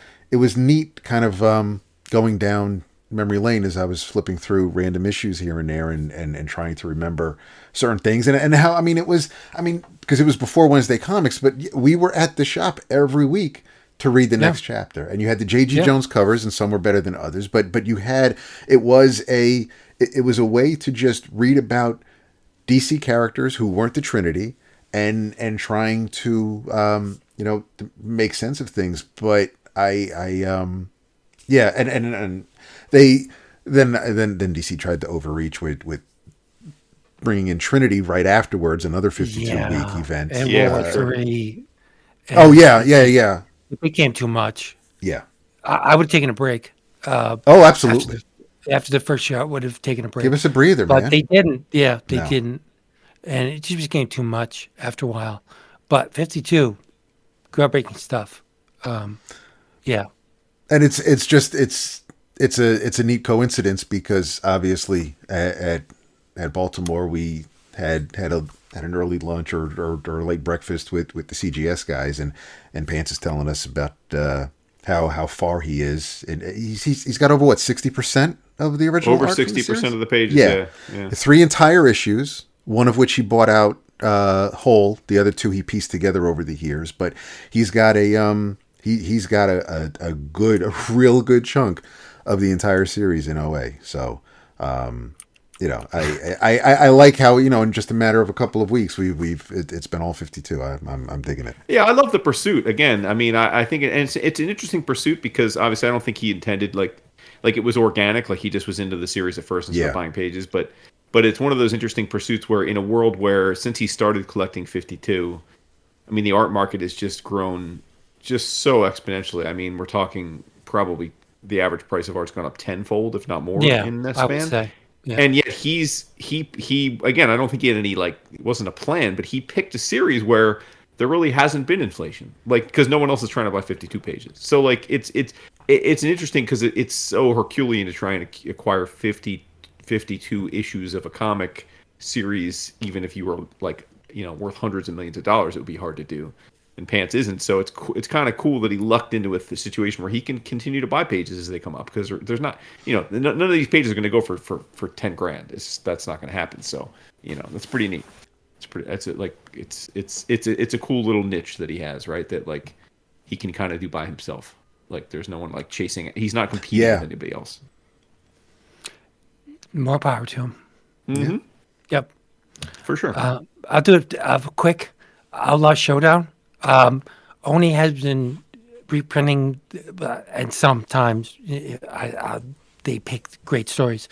Speaker 2: neat kind of going down memory lane as I was flipping through random issues here and there and trying to remember certain things and how, because it was before Wednesday Comics, but we were at the shop every week to read the next chapter, and you had the J.G. Jones covers, and some were better than others, but you had, it was a way to just read about DC characters who weren't the Trinity and trying to to make sense of things. But and they then DC tried to overreach with bringing in Trinity right afterwards, another 52-week event.
Speaker 4: And World 3.
Speaker 2: It
Speaker 4: became too much.
Speaker 2: Yeah.
Speaker 4: I would have taken a break.
Speaker 2: Absolutely.
Speaker 4: After the first show, I would have taken a break.
Speaker 2: Give us a breather, man.
Speaker 4: But they didn't. Yeah, they didn't. And it just became too much after a while. But 52, groundbreaking stuff. Yeah.
Speaker 2: And it's a neat coincidence because obviously at Baltimore we had an early lunch or late breakfast with the CGS guys, and Pants is telling us about how far he is, and he's got over 60% of the original
Speaker 3: over
Speaker 2: art
Speaker 3: 60% of the pages.
Speaker 2: Yeah. 3 entire issues, one of which he bought out whole. The other 2 he pieced together over the years, but he's got a real good chunk of the entire series in OA. So, I like how, in just a matter of a couple of weeks, it's been all 52. I'm digging it.
Speaker 3: Yeah, I love the pursuit. Again, I think it's an interesting pursuit because obviously I don't think he intended like it was organic, like he just was into the series at first and started buying pages. But it's one of those interesting pursuits where in a world where since he started collecting 52, the art market has just grown just so exponentially. We're talking probably the average price of art's gone up tenfold, if not more, in that span.
Speaker 4: I would say. Yeah.
Speaker 3: And yet he again, I don't think he had any, it wasn't a plan, but he picked a series where there really hasn't been inflation, because no one else is trying to buy 52 pages. So it's an interesting because it's so Herculean to try and acquire 52 issues of a comic series, even if you were worth hundreds of millions of dollars, it would be hard to do. And Pants isn't, so it's kind of cool that he lucked into the situation where he can continue to buy pages as they come up, because there's not, none of these pages are going to go for 10 grand. That's not going to happen. So that's pretty neat. It's a cool little niche that he has, right? That he can kind of do by himself. There's no one chasing it. He's not competing with anybody else.
Speaker 4: More power to him.
Speaker 3: Mm-hmm.
Speaker 4: Yep.
Speaker 3: For sure.
Speaker 4: I'll do it quick. Outlaw Showdown. Oni has been reprinting, and sometimes they pick great stories.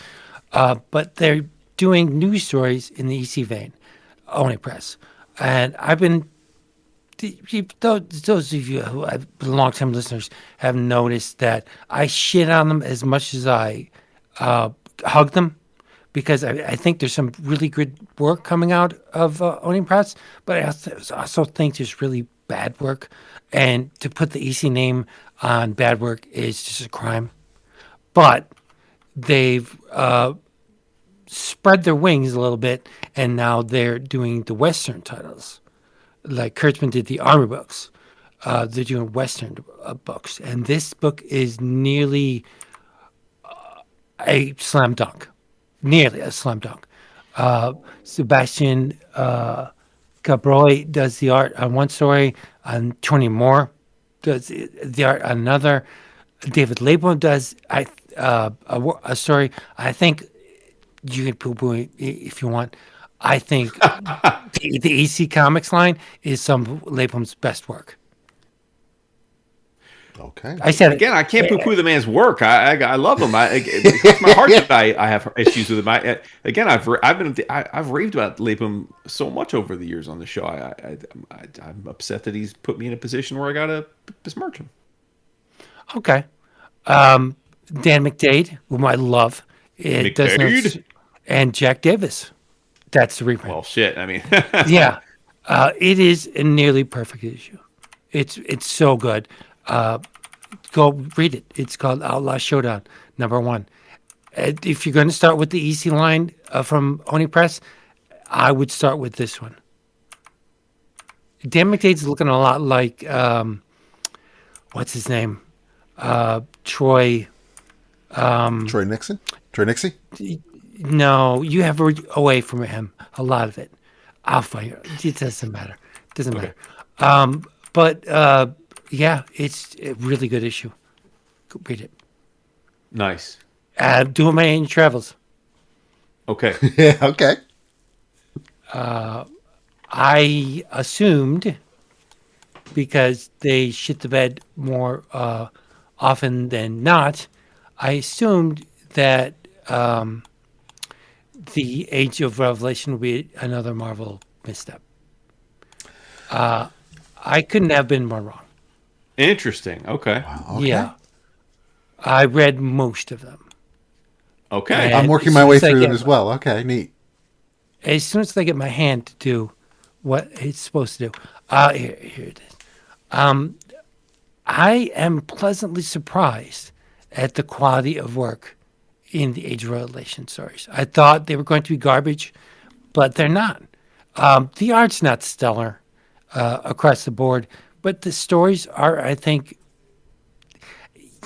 Speaker 4: But they're doing news stories in the EC vein, Oni Press. And I've been, those of you who have been long-time listeners have noticed that I shit on them as much as I hug them, because I think there's some really good work coming out of Oni Press, but I also think there's really bad work. And to put the EC name on bad work is just a crime. But they've spread their wings a little bit, and now they're doing the Western titles. Like Kurtzman did the Army books. They're doing Western books. And this book is nearly a slam dunk. Nearly a slam dunk. Sebastian Cabroy does the art on one story, and Tony Moore does the art on another. David Lapham does a story. I think you can poo-poo it if you want. I think the EC Comics line is some of Lapham's best work.
Speaker 2: Okay.
Speaker 4: I said
Speaker 3: again, I can't poo-poo the man's work. I love him. It hurts my heart that I have issues with him. I've raved about Lapham so much over the years on the show. I'm upset that he's put me in a position where I gotta besmirch him.
Speaker 4: Okay. Dan McDade, whom I love, and Jack Davis. That's the reprint.
Speaker 3: Well, shit. I mean,
Speaker 4: yeah, it is a nearly perfect issue. It's so good. Go read it. It's called Outlaw Showdown #1. If you're going to start with the EC line from Oni Press, I would start with this one. Dan McDade's looking a lot like what's his name? Troy
Speaker 2: Nixon? Troy Nixie?
Speaker 4: No, you have away from him a lot of it. I'll find it. It doesn't matter. Matter. But yeah, it's a really good issue. Go read it.
Speaker 3: Nice.
Speaker 4: Do my in travels.
Speaker 3: Okay.
Speaker 2: Yeah. Okay.
Speaker 4: I assumed, because they shit the bed more often than not, I assumed that the Age of Revelation would be another Marvel misstep. I couldn't have been more wrong.
Speaker 3: Interesting. Okay.
Speaker 2: Wow, okay.
Speaker 4: Yeah. I read most of them.
Speaker 3: Okay.
Speaker 2: I'm working my way through them as well. Okay, neat.
Speaker 4: As soon as I get my hand to do what it's supposed to do. Here it is. I am pleasantly surprised at the quality of work in the Age of Revelation stories. I thought they were going to be garbage, but they're not. The art's not stellar across the board, but the stories are, I think,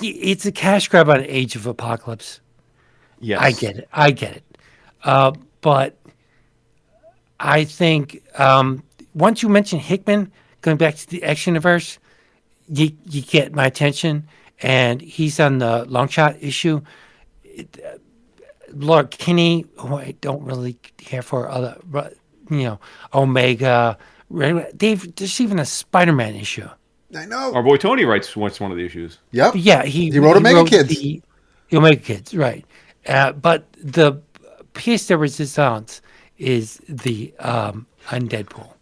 Speaker 4: it's a cash grab on Age of Apocalypse.
Speaker 3: Yes.
Speaker 4: I get it. But I think once you mention Hickman, going back to the X Universe, you get my attention, and he's on the long shot issue. Lord Kinney, who I don't really care for, other, Omega. There's even a Spider-Man issue.
Speaker 2: I know.
Speaker 3: Our boy Tony writes one of the issues.
Speaker 2: Yep.
Speaker 4: Yeah, he
Speaker 2: wrote Omega Kids.
Speaker 4: The Omega Kids, right? But the piece de resistance is the on Deadpool.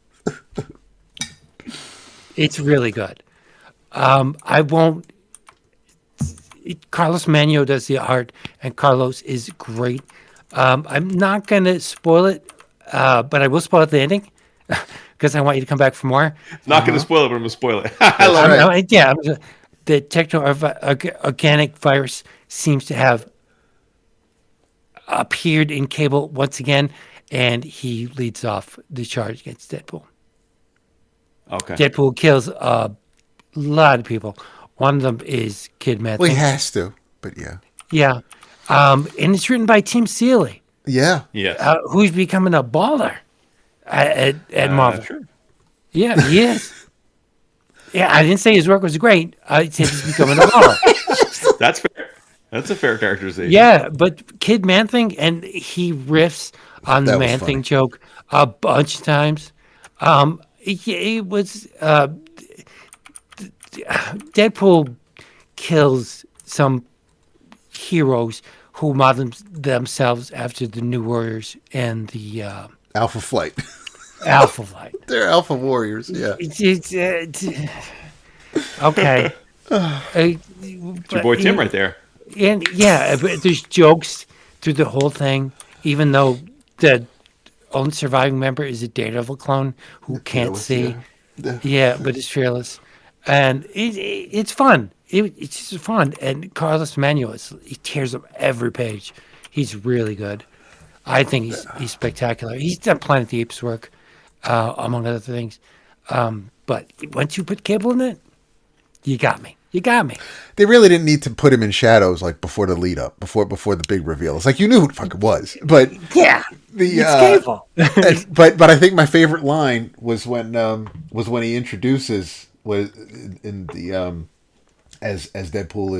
Speaker 4: It's really good. I won't. Carlos Magno does the art, and Carlos is great. I'm not going to spoil it, but I will spoil the ending because I want you to come back for more.
Speaker 3: Not going to spoil it, but I'm going to spoil it. I love it.
Speaker 4: Yeah, the techno-organic virus seems to have appeared in Cable once again, and he leads off the charge against Deadpool.
Speaker 3: Okay.
Speaker 4: Deadpool kills a lot of people. One of them is Kid Matthews.
Speaker 2: Well, he has to, but yeah.
Speaker 4: Yeah. And it's written by Tim Seeley.
Speaker 2: Yeah.
Speaker 3: Yes.
Speaker 4: Who's becoming a baller at Marvel.
Speaker 3: Sure.
Speaker 4: Yeah, he is. Yeah, I didn't say his work was great. I said he's becoming a baller.
Speaker 3: That's fair. That's a fair characterization.
Speaker 4: Yeah, but Kid Man Thing, and he riffs on the
Speaker 2: That was
Speaker 4: Man
Speaker 2: funny.
Speaker 4: Thing joke a bunch of times. It was Deadpool kills some heroes who model themselves after the New Warriors and the
Speaker 2: Alpha Flight.
Speaker 4: Alpha Flight.
Speaker 2: They're Alpha Warriors. Yeah.
Speaker 4: Okay.
Speaker 3: It's your boy Tim right there.
Speaker 4: And yeah, but there's jokes through the whole thing, even though the only surviving member is a Daredevil clone who can't see. Yeah, but it's fearless, and it's fun. It's just fun. And Carlos Manuel, he tears up every page. He's really good. I think he's spectacular. He's done Planet of the Apes work, among other things. But once you put Cable in it, you got me. You got me.
Speaker 2: They really didn't need to put him in shadows like before the lead up, before the big reveal. It's like you knew who the fuck it was, but
Speaker 4: Yeah, it's Cable.
Speaker 2: but I think my favorite line was when he introduces in the as Deadpool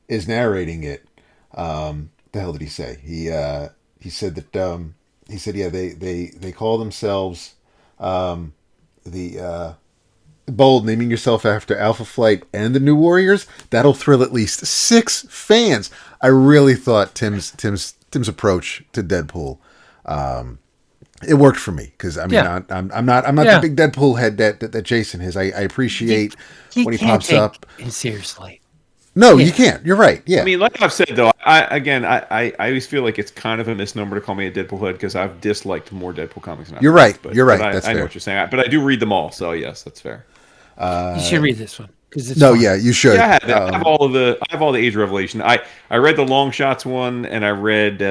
Speaker 2: is narrating it. The hell did he say? He said that they call themselves the Bold, naming yourself after Alpha Flight and the New Warriors. That'll thrill at least 6 fans. I really thought Tim's approach to Deadpool, it worked for me because I'm not the big Deadpool head that Jason is. I appreciate when he pops up.
Speaker 4: Seriously.
Speaker 2: No, you can't. You're right. Yeah.
Speaker 3: I mean, like I've said though, I always feel like it's kind of a misnomer to call me a Deadpool head because I've disliked more Deadpool comics than I've
Speaker 2: You're right.
Speaker 3: But,
Speaker 2: You're right.
Speaker 3: But
Speaker 2: That's
Speaker 3: I know
Speaker 2: fair.
Speaker 3: what you're saying. But I do read them all, so yes, that's fair.
Speaker 4: You should read this one because it's
Speaker 2: No,
Speaker 4: fun.
Speaker 2: yeah, you should.
Speaker 3: Yeah, I have all the Age of Revelation. I read the Long Shots one, and I read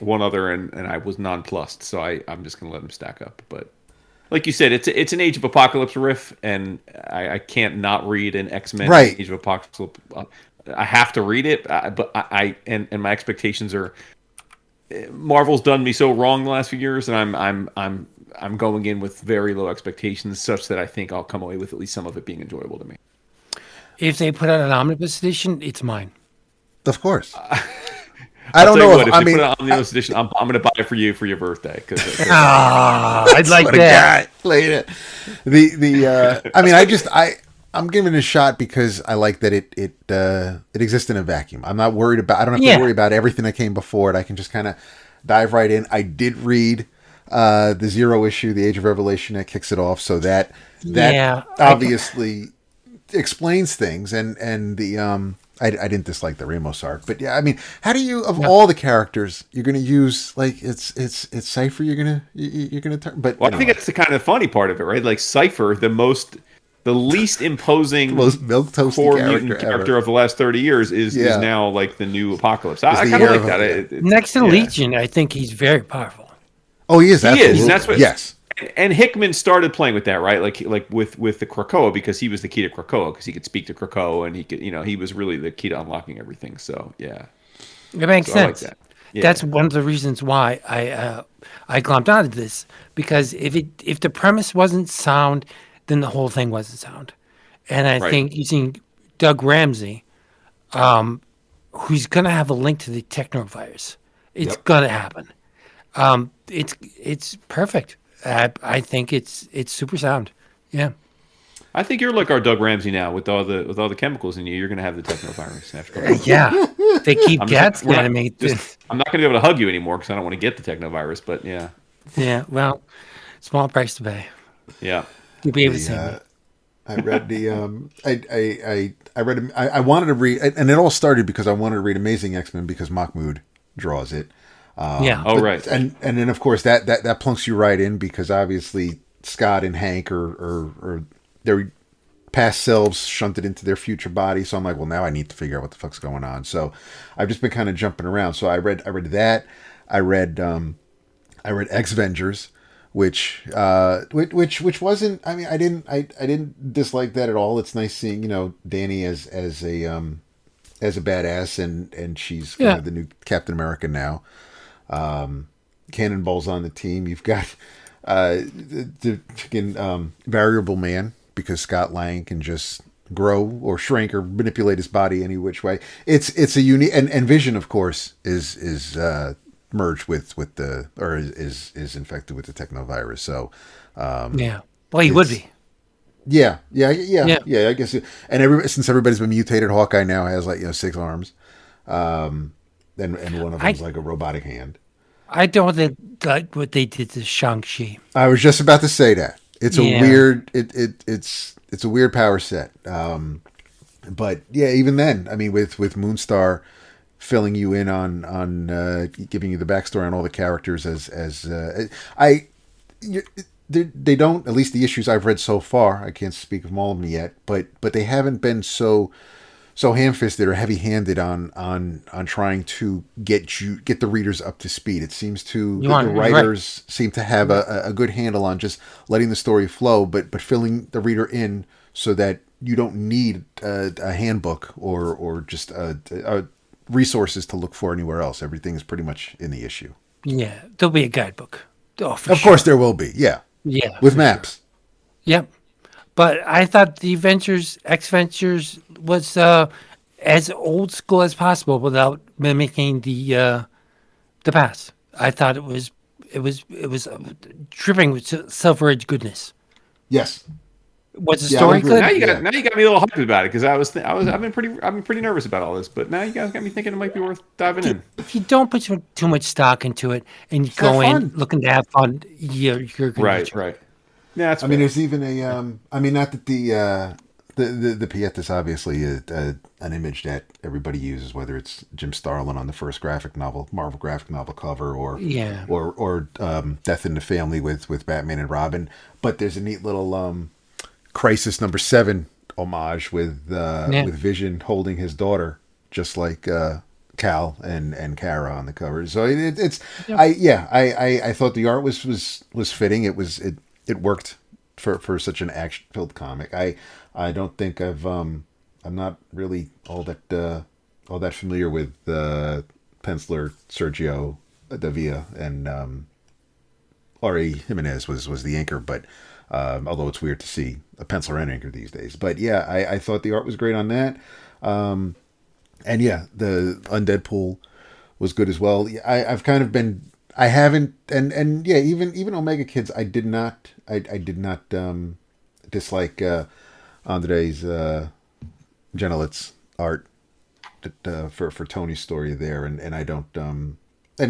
Speaker 3: one other, and I was nonplussed. So I'm just gonna let them stack up. But like you said, it's an Age of Apocalypse riff, and I can't not read an X-Men
Speaker 2: Right.
Speaker 3: Age of Apocalypse. I have to read it, but and my expectations are. Marvel's done me so wrong the last few years, and I'm going in with very low expectations, such that I think I'll come away with at least some of it being enjoyable to me.
Speaker 4: If they put out an omnibus edition, it's mine.
Speaker 2: Of course. I don't
Speaker 3: Tell you
Speaker 2: know
Speaker 3: what,
Speaker 2: if
Speaker 3: they put it on the edition, I'm going to buy it for you for your birthday.
Speaker 4: I'd like
Speaker 2: what a
Speaker 4: that.
Speaker 2: guy. Later. I'm giving it a shot because I like that it exists in a vacuum. I'm not worried about. I don't have to worry about everything that came before it. I can just kind of dive right in. I did read the Zero issue, the Age of Revelation, that kicks it off. So that obviously explains things, and the I didn't dislike the Ramos arc, but yeah, I mean, how do you all the characters you're going to use? Like it's Cypher. You're gonna turn, but
Speaker 3: I think that's the kind of funny part of it, right? Like Cypher, the least imposing,
Speaker 2: most milquetoasty
Speaker 3: core mutant character of the last 30 years is now like the new Apocalypse. I kind of like that.
Speaker 4: Next to Legion, I think he's very powerful.
Speaker 2: Oh, he is.
Speaker 3: He
Speaker 2: absolutely.
Speaker 3: is. And that's what.
Speaker 2: Yes.
Speaker 3: And Hickman started playing with that, right? Like with the Krakoa, because he was the key to Krakoa, because he could speak to Krakoa, and he could, he was really the key to unlocking everything. So yeah,
Speaker 4: it makes sense.
Speaker 3: I like that. Yeah.
Speaker 4: That's one of the reasons why I glomped onto this, because if the premise wasn't sound, then the whole thing wasn't sound. And I think using Doug Ramsey, who's going to have a link to the technovirus, it's going to happen. It's perfect. I think it's super sound. Yeah.
Speaker 3: I think you're like our Doug Ramsey now with all the chemicals in you. You're going to have the technovirus after.
Speaker 4: Yeah. They keep getting me.
Speaker 3: I'm not going to be able to hug you anymore because I don't want to get the technovirus. But yeah.
Speaker 4: Yeah. Well, small price to pay.
Speaker 3: Yeah.
Speaker 4: You'll be able to see me.
Speaker 2: I read the I wanted to read, and it all started because I wanted to read Amazing X-Men because Mahmoud draws it.
Speaker 3: Right.
Speaker 2: And then of course that plunks you right in because obviously Scott and Hank are their past selves shunted into their future body. So I'm like, well, now I need to figure out what the fuck's going on. So I've just been kind of jumping around. So I read that. I read X-Vengers, which wasn't. I mean, I didn't dislike that at all. It's nice seeing Danny as a badass, and she's kind of the new Captain America now. Cannonball's on the team. You've got the freaking Variable Man, because Scott Lang can just grow or shrink or manipulate his body any which way. It's a unique and Vision, of course, is merged with the or is infected with the technovirus. So
Speaker 4: yeah, well, he would be.
Speaker 2: Yeah. I guess, since everybody's been mutated, Hawkeye now has 6 arms, and one of them's like a robotic hand.
Speaker 4: I don't like what they did to Shang-Chi.
Speaker 2: I was just about to say that it's a weird it's a weird power set. But yeah, even then, I mean, with Moonstar filling you in on giving you the backstory on all the characters they don't, at least the issues I've read so far, I can't speak of all of them yet, but they haven't been so ham-fisted or heavy-handed on trying to get the readers up to speed. It seems the writers seem to have a good handle on just letting the story flow, but filling the reader in so that you don't need a handbook or just resources to look for anywhere else. Everything is pretty much in the issue.
Speaker 4: Yeah, there'll be a guidebook.
Speaker 2: Of course there will be, yeah.
Speaker 4: Yeah.
Speaker 2: With maps.
Speaker 4: Sure. Yep. But I thought the X Ventures was as old school as possible without mimicking the past. I thought it was dripping with Silver Age goodness.
Speaker 2: Yes.
Speaker 4: Was the story good?
Speaker 3: Now you got me a little hyped about it because I've been pretty nervous about all this, but now you guys got me thinking it might be worth diving in.
Speaker 4: If you don't put too much stock into it and you go in looking to have fun, you're gonna
Speaker 3: right. Yeah, that's.
Speaker 2: I mean, there's even a. I mean, not that the Piet is obviously an image that everybody uses, whether it's Jim Starlin on the first Marvel graphic novel cover, or Death in the Family with Batman and Robin. But there's a neat little Crisis number 7 homage with Vision holding his daughter, just like Cal and Kara on the cover. So I thought the art was fitting. It worked for such an action-filled comic. I don't think I'm not really all that familiar with penciler Sergio Davia, and Ari Jimenez was the inker, but although it's weird to see a penciler and inker these days. But yeah, I thought the art was great on that. And yeah, the Undead Pool was good as well. I've kind of been, I haven't, and yeah, even Omega Kids, I did not dislike Andres Genelit's art for Tony's story there, and I don't, and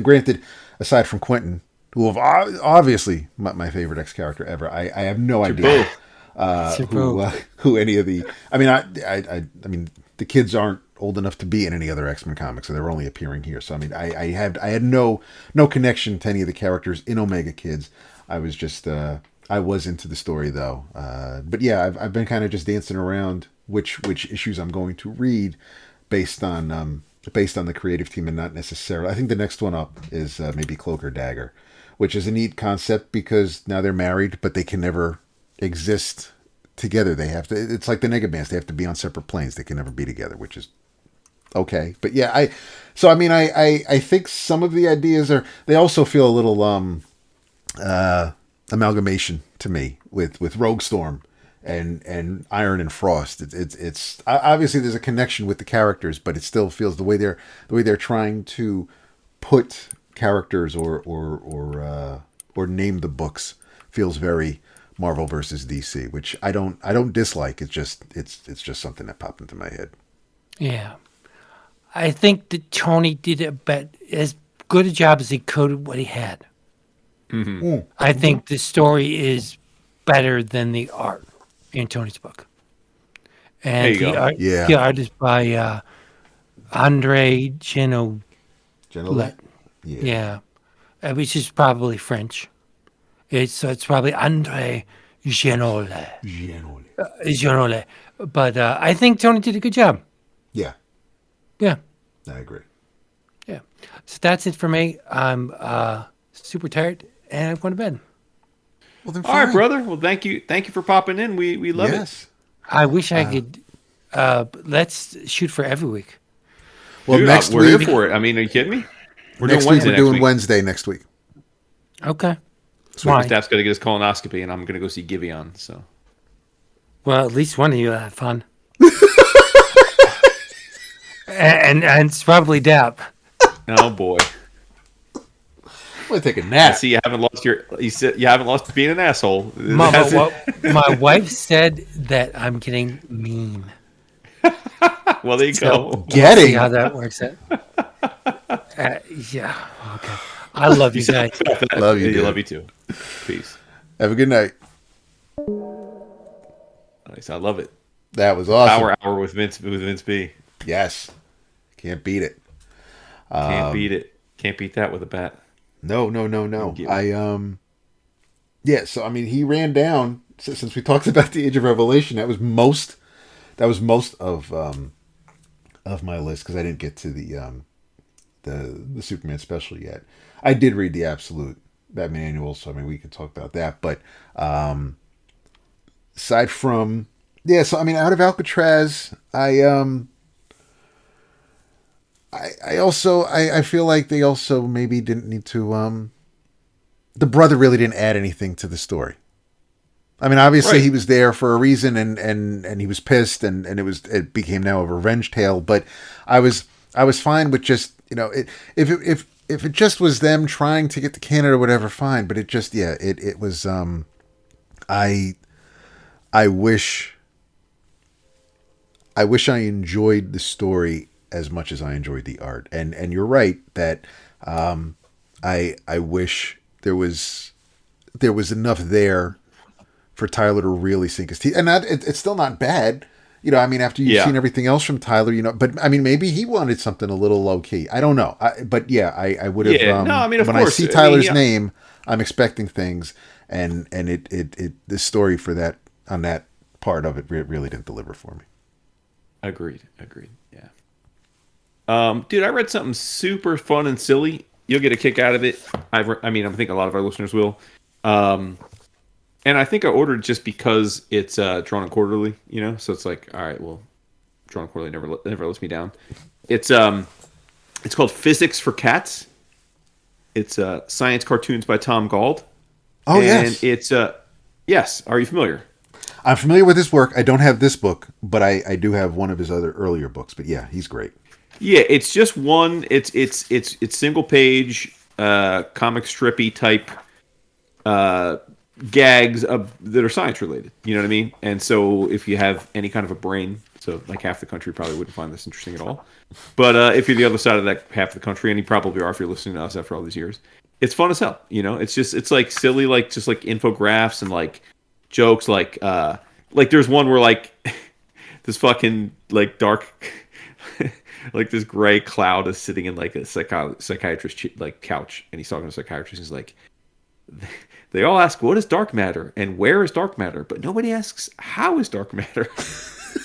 Speaker 2: granted, aside from Quentin, who have obviously my favorite X character ever, I have no idea who any of the, I mean the kids aren't old enough to be in any other X-Men comics, so they're only appearing here. So I mean, I had no connection to any of the characters in Omega Kids. I was just I was into the story though. But yeah, I've been kind of just dancing around which issues I'm going to read based on the creative team, and not necessarily. I think the next one up is maybe Cloak or Dagger, which is a neat concept because now they're married, but they can never exist together. They have to. It's like the Negabands. They have to be on separate planes. They can never be together, which is okay. But yeah, I think some of the ideas they also feel a little amalgamation to me with Rogue Storm and Iron and Frost. It's obviously there's a connection with the characters, but it still feels the way they're trying to put characters or name the books feels very Marvel versus DC, which I don't dislike. It's just something that popped into my head.
Speaker 4: Yeah, I think that Tony did as good a job as he could with what he had.
Speaker 3: Mm-hmm.
Speaker 4: I think the story is better than the art in Tony's book. And the art is by Andre Genolet. Yeah. Which is probably French. It's probably Andre Genolet. Genolet. But I think Tony did a good job.
Speaker 2: Yeah.
Speaker 4: Yeah.
Speaker 2: I agree.
Speaker 4: Yeah. So that's it for me. I'm super tired and I'm going to bed.
Speaker 2: Well, then
Speaker 3: all right, brother. Well, thank you for popping in. We love it.
Speaker 4: I wish I could. Let's shoot for every week.
Speaker 2: Well,
Speaker 3: dude,
Speaker 2: next
Speaker 3: we're
Speaker 2: week,
Speaker 3: here for it. I mean, are you kidding me?
Speaker 2: We're doing Wednesday next week.
Speaker 4: Okay.
Speaker 3: So Steph's got to get his colonoscopy, and I'm going to go see Giveon. So.
Speaker 4: Well, at least one of you had fun. And it's probably Dap.
Speaker 3: Oh boy.
Speaker 2: I'm gonna take a nap.
Speaker 3: See, you haven't lost being an asshole.
Speaker 4: Mama, my wife said that I'm getting mean.
Speaker 3: Well, there you go.
Speaker 4: We'll
Speaker 2: Getting
Speaker 4: see how that works out. Yeah. Okay. I love you guys.
Speaker 2: Love you, dude.
Speaker 3: Love you too. Peace.
Speaker 2: Have a good night.
Speaker 3: Nice. I love it.
Speaker 2: That was awesome.
Speaker 3: Power hour with Vince B.
Speaker 2: Yes. Can't beat it.
Speaker 3: Can't beat it. Can't beat that with a bat.
Speaker 2: No. Yeah, so I mean he ran down since we talked about the Age of Revelation, that was most of my list because I didn't get to the Superman special yet. I did read the Absolute Batman Annual, so I mean we could talk about that. But aside from so I mean out of Alcatraz, I also feel like they also maybe didn't need to the brother really didn't add anything to the story. I mean, obviously he was there for a reason, and he was pissed, and it became now a revenge tale. But I was fine with just if it just was them trying to get to Canada or whatever, fine. But it just it was I wish I enjoyed the story as much as I enjoyed the art, and you're right that I wish there was enough there for Tyler to really sink his teeth. And it's still not bad. I mean, after you've seen everything else from Tyler, but I mean, maybe he wanted something a little low key. I don't know. I would have.
Speaker 3: Yeah, no, I mean, of
Speaker 2: when
Speaker 3: course.
Speaker 2: I see Tyler's name, I'm expecting things, and the story for that on that part of it really didn't deliver for me.
Speaker 3: Agreed. Yeah. Dude, I read something super fun and silly. You'll get a kick out of it. I think a lot of our listeners will. And I think I ordered just because it's drawn and quarterly, so it's like, all right, well, drawn and quarterly never lets me down. It's called Physics for Cats. It's science cartoons by Tom Gauld.
Speaker 2: Oh,
Speaker 3: and
Speaker 2: yes.
Speaker 3: It's yes. Are you familiar?
Speaker 2: I'm familiar with his work. I don't have this book, but I do have one of his other earlier books. But yeah, he's great.
Speaker 3: Yeah, it's just one. It's single page, comic strippy type gags that are science related. You know what I mean? And so if you have any kind of a brain, so like half the country probably wouldn't find this interesting at all. But if you're the other side of that half of the country, and you probably are if you're listening to us after all these years, it's fun as hell. It's like silly, like just like infographics and like jokes, like there's one where like this fucking like dark. Like this gray cloud is sitting in like a psychiatrist like couch, and he's talking to a psychiatrist. He's like, they all ask, what is dark matter and where is dark matter, but nobody asks, how is dark matter? Shit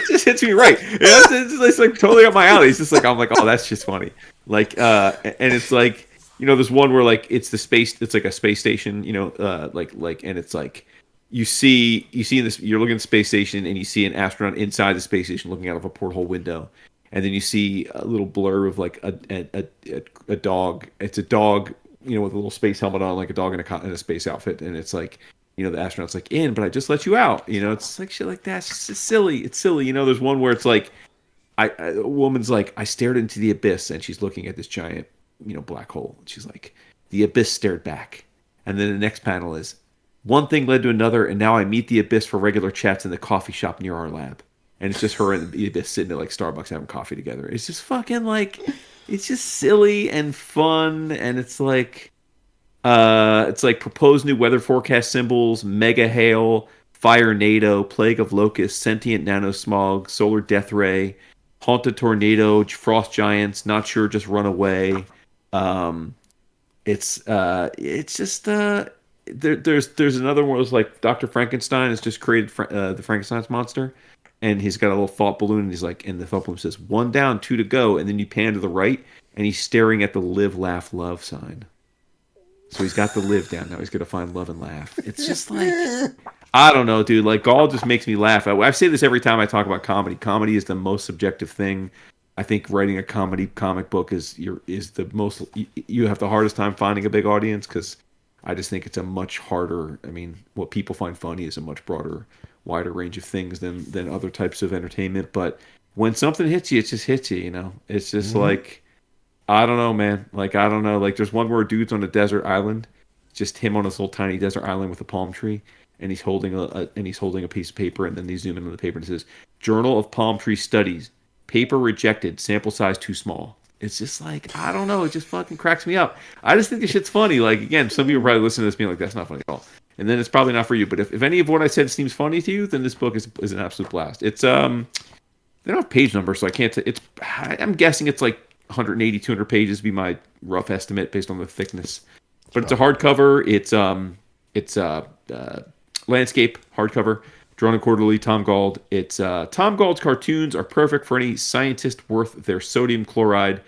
Speaker 3: just hits me right. It's like totally up my alley. It's just like, I'm like, oh, that's just funny. Like, and it's like, there's one where like it's like a space station, and it's like you see in this, you're looking at the space station and you see an astronaut inside the space station looking out of a porthole window, and then you see a little blur of like a dog. It's a dog, with a little space helmet on, like a dog in a space outfit, and it's like, the astronaut's like, in, but I just let you out. It's like shit like that. It's just silly. It's silly. There's one where it's like, a woman's like, I stared into the abyss, and she's looking at this giant, black hole. And she's like, the abyss stared back. And then the next panel is, one thing led to another, and now I meet the abyss for regular chats in the coffee shop near our lab. And it's just her and the abyss sitting at like Starbucks having coffee together. It's just fucking like, it's just silly and fun, and it's like proposed new weather forecast symbols, mega hail, fire NATO, plague of locusts, sentient nanosmog, solar death ray, haunted tornado, frost giants, not sure, just run away. It's just there's another one was like Dr. Frankenstein has just created the Frankenstein's monster, and he's got a little thought balloon, and he's like, and the thought balloon says 1 down, 2 to go, and then you pan to the right, and he's staring at the live, laugh, love sign. So he's got the live down. Now he's going to find love and laugh. It's just like, I don't know, dude. Like, Gauld just makes me laugh. I say this every time I talk about comedy. Comedy is the most subjective thing. I think writing a comic book is the most. You have the hardest time finding a big audience, because I just think it's a much harder. I mean, what people find funny is a much broader wider range of things than other types of entertainment. But when something hits you, it just hits you. You know, it's just like, I don't know, man. Like, I don't know. Like, there's one where a dude's on a desert island, just him on this little tiny desert island with a palm tree, and he's holding a piece of paper, and then they zoom in on the paper and it says, "Journal of Palm Tree Studies, paper rejected, sample size too small." It's just like, I don't know. It just fucking cracks me up. I just think this shit's funny. Like, again, some people probably listen to this being like, that's not funny at all. And then it's probably not for you. But if any of what I said seems funny to you, then this book is an absolute blast. It's they don't have page numbers, so I can't. I'm guessing it's like 180, 200 pages, be my rough estimate based on the thickness. But it's a hardcover. It's landscape hardcover, drawn and quarterly. Tom Gauld. It's Tom Gauld's cartoons are perfect for any scientist worth their sodium chloride,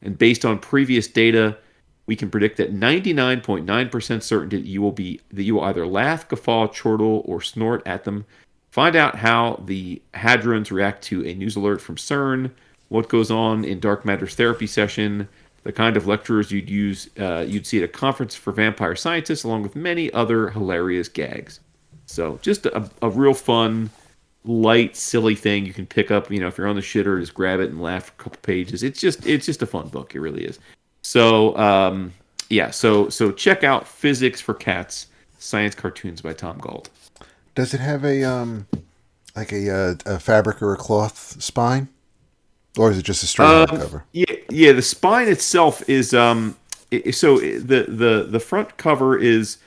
Speaker 3: and based on previous data, we can predict that 99.9% certainty that you will either laugh, guffaw, chortle, or snort at them. Find out how the hadrons react to a news alert from CERN, what goes on in dark matter's therapy session, the kind of lecturers you'd see at a conference for vampire scientists, along with many other hilarious gags. So just a real fun, light, silly thing you can pick up. You know, if you're on the shitter, just grab it and laugh for a couple pages. It's just a fun book. It really is. So so check out Physics for Cats, Science Cartoons by Tom Gauld.
Speaker 2: Does it have a fabric or a cloth spine, or is it just a straight hardcover?
Speaker 3: Yeah. The spine itself is the front cover is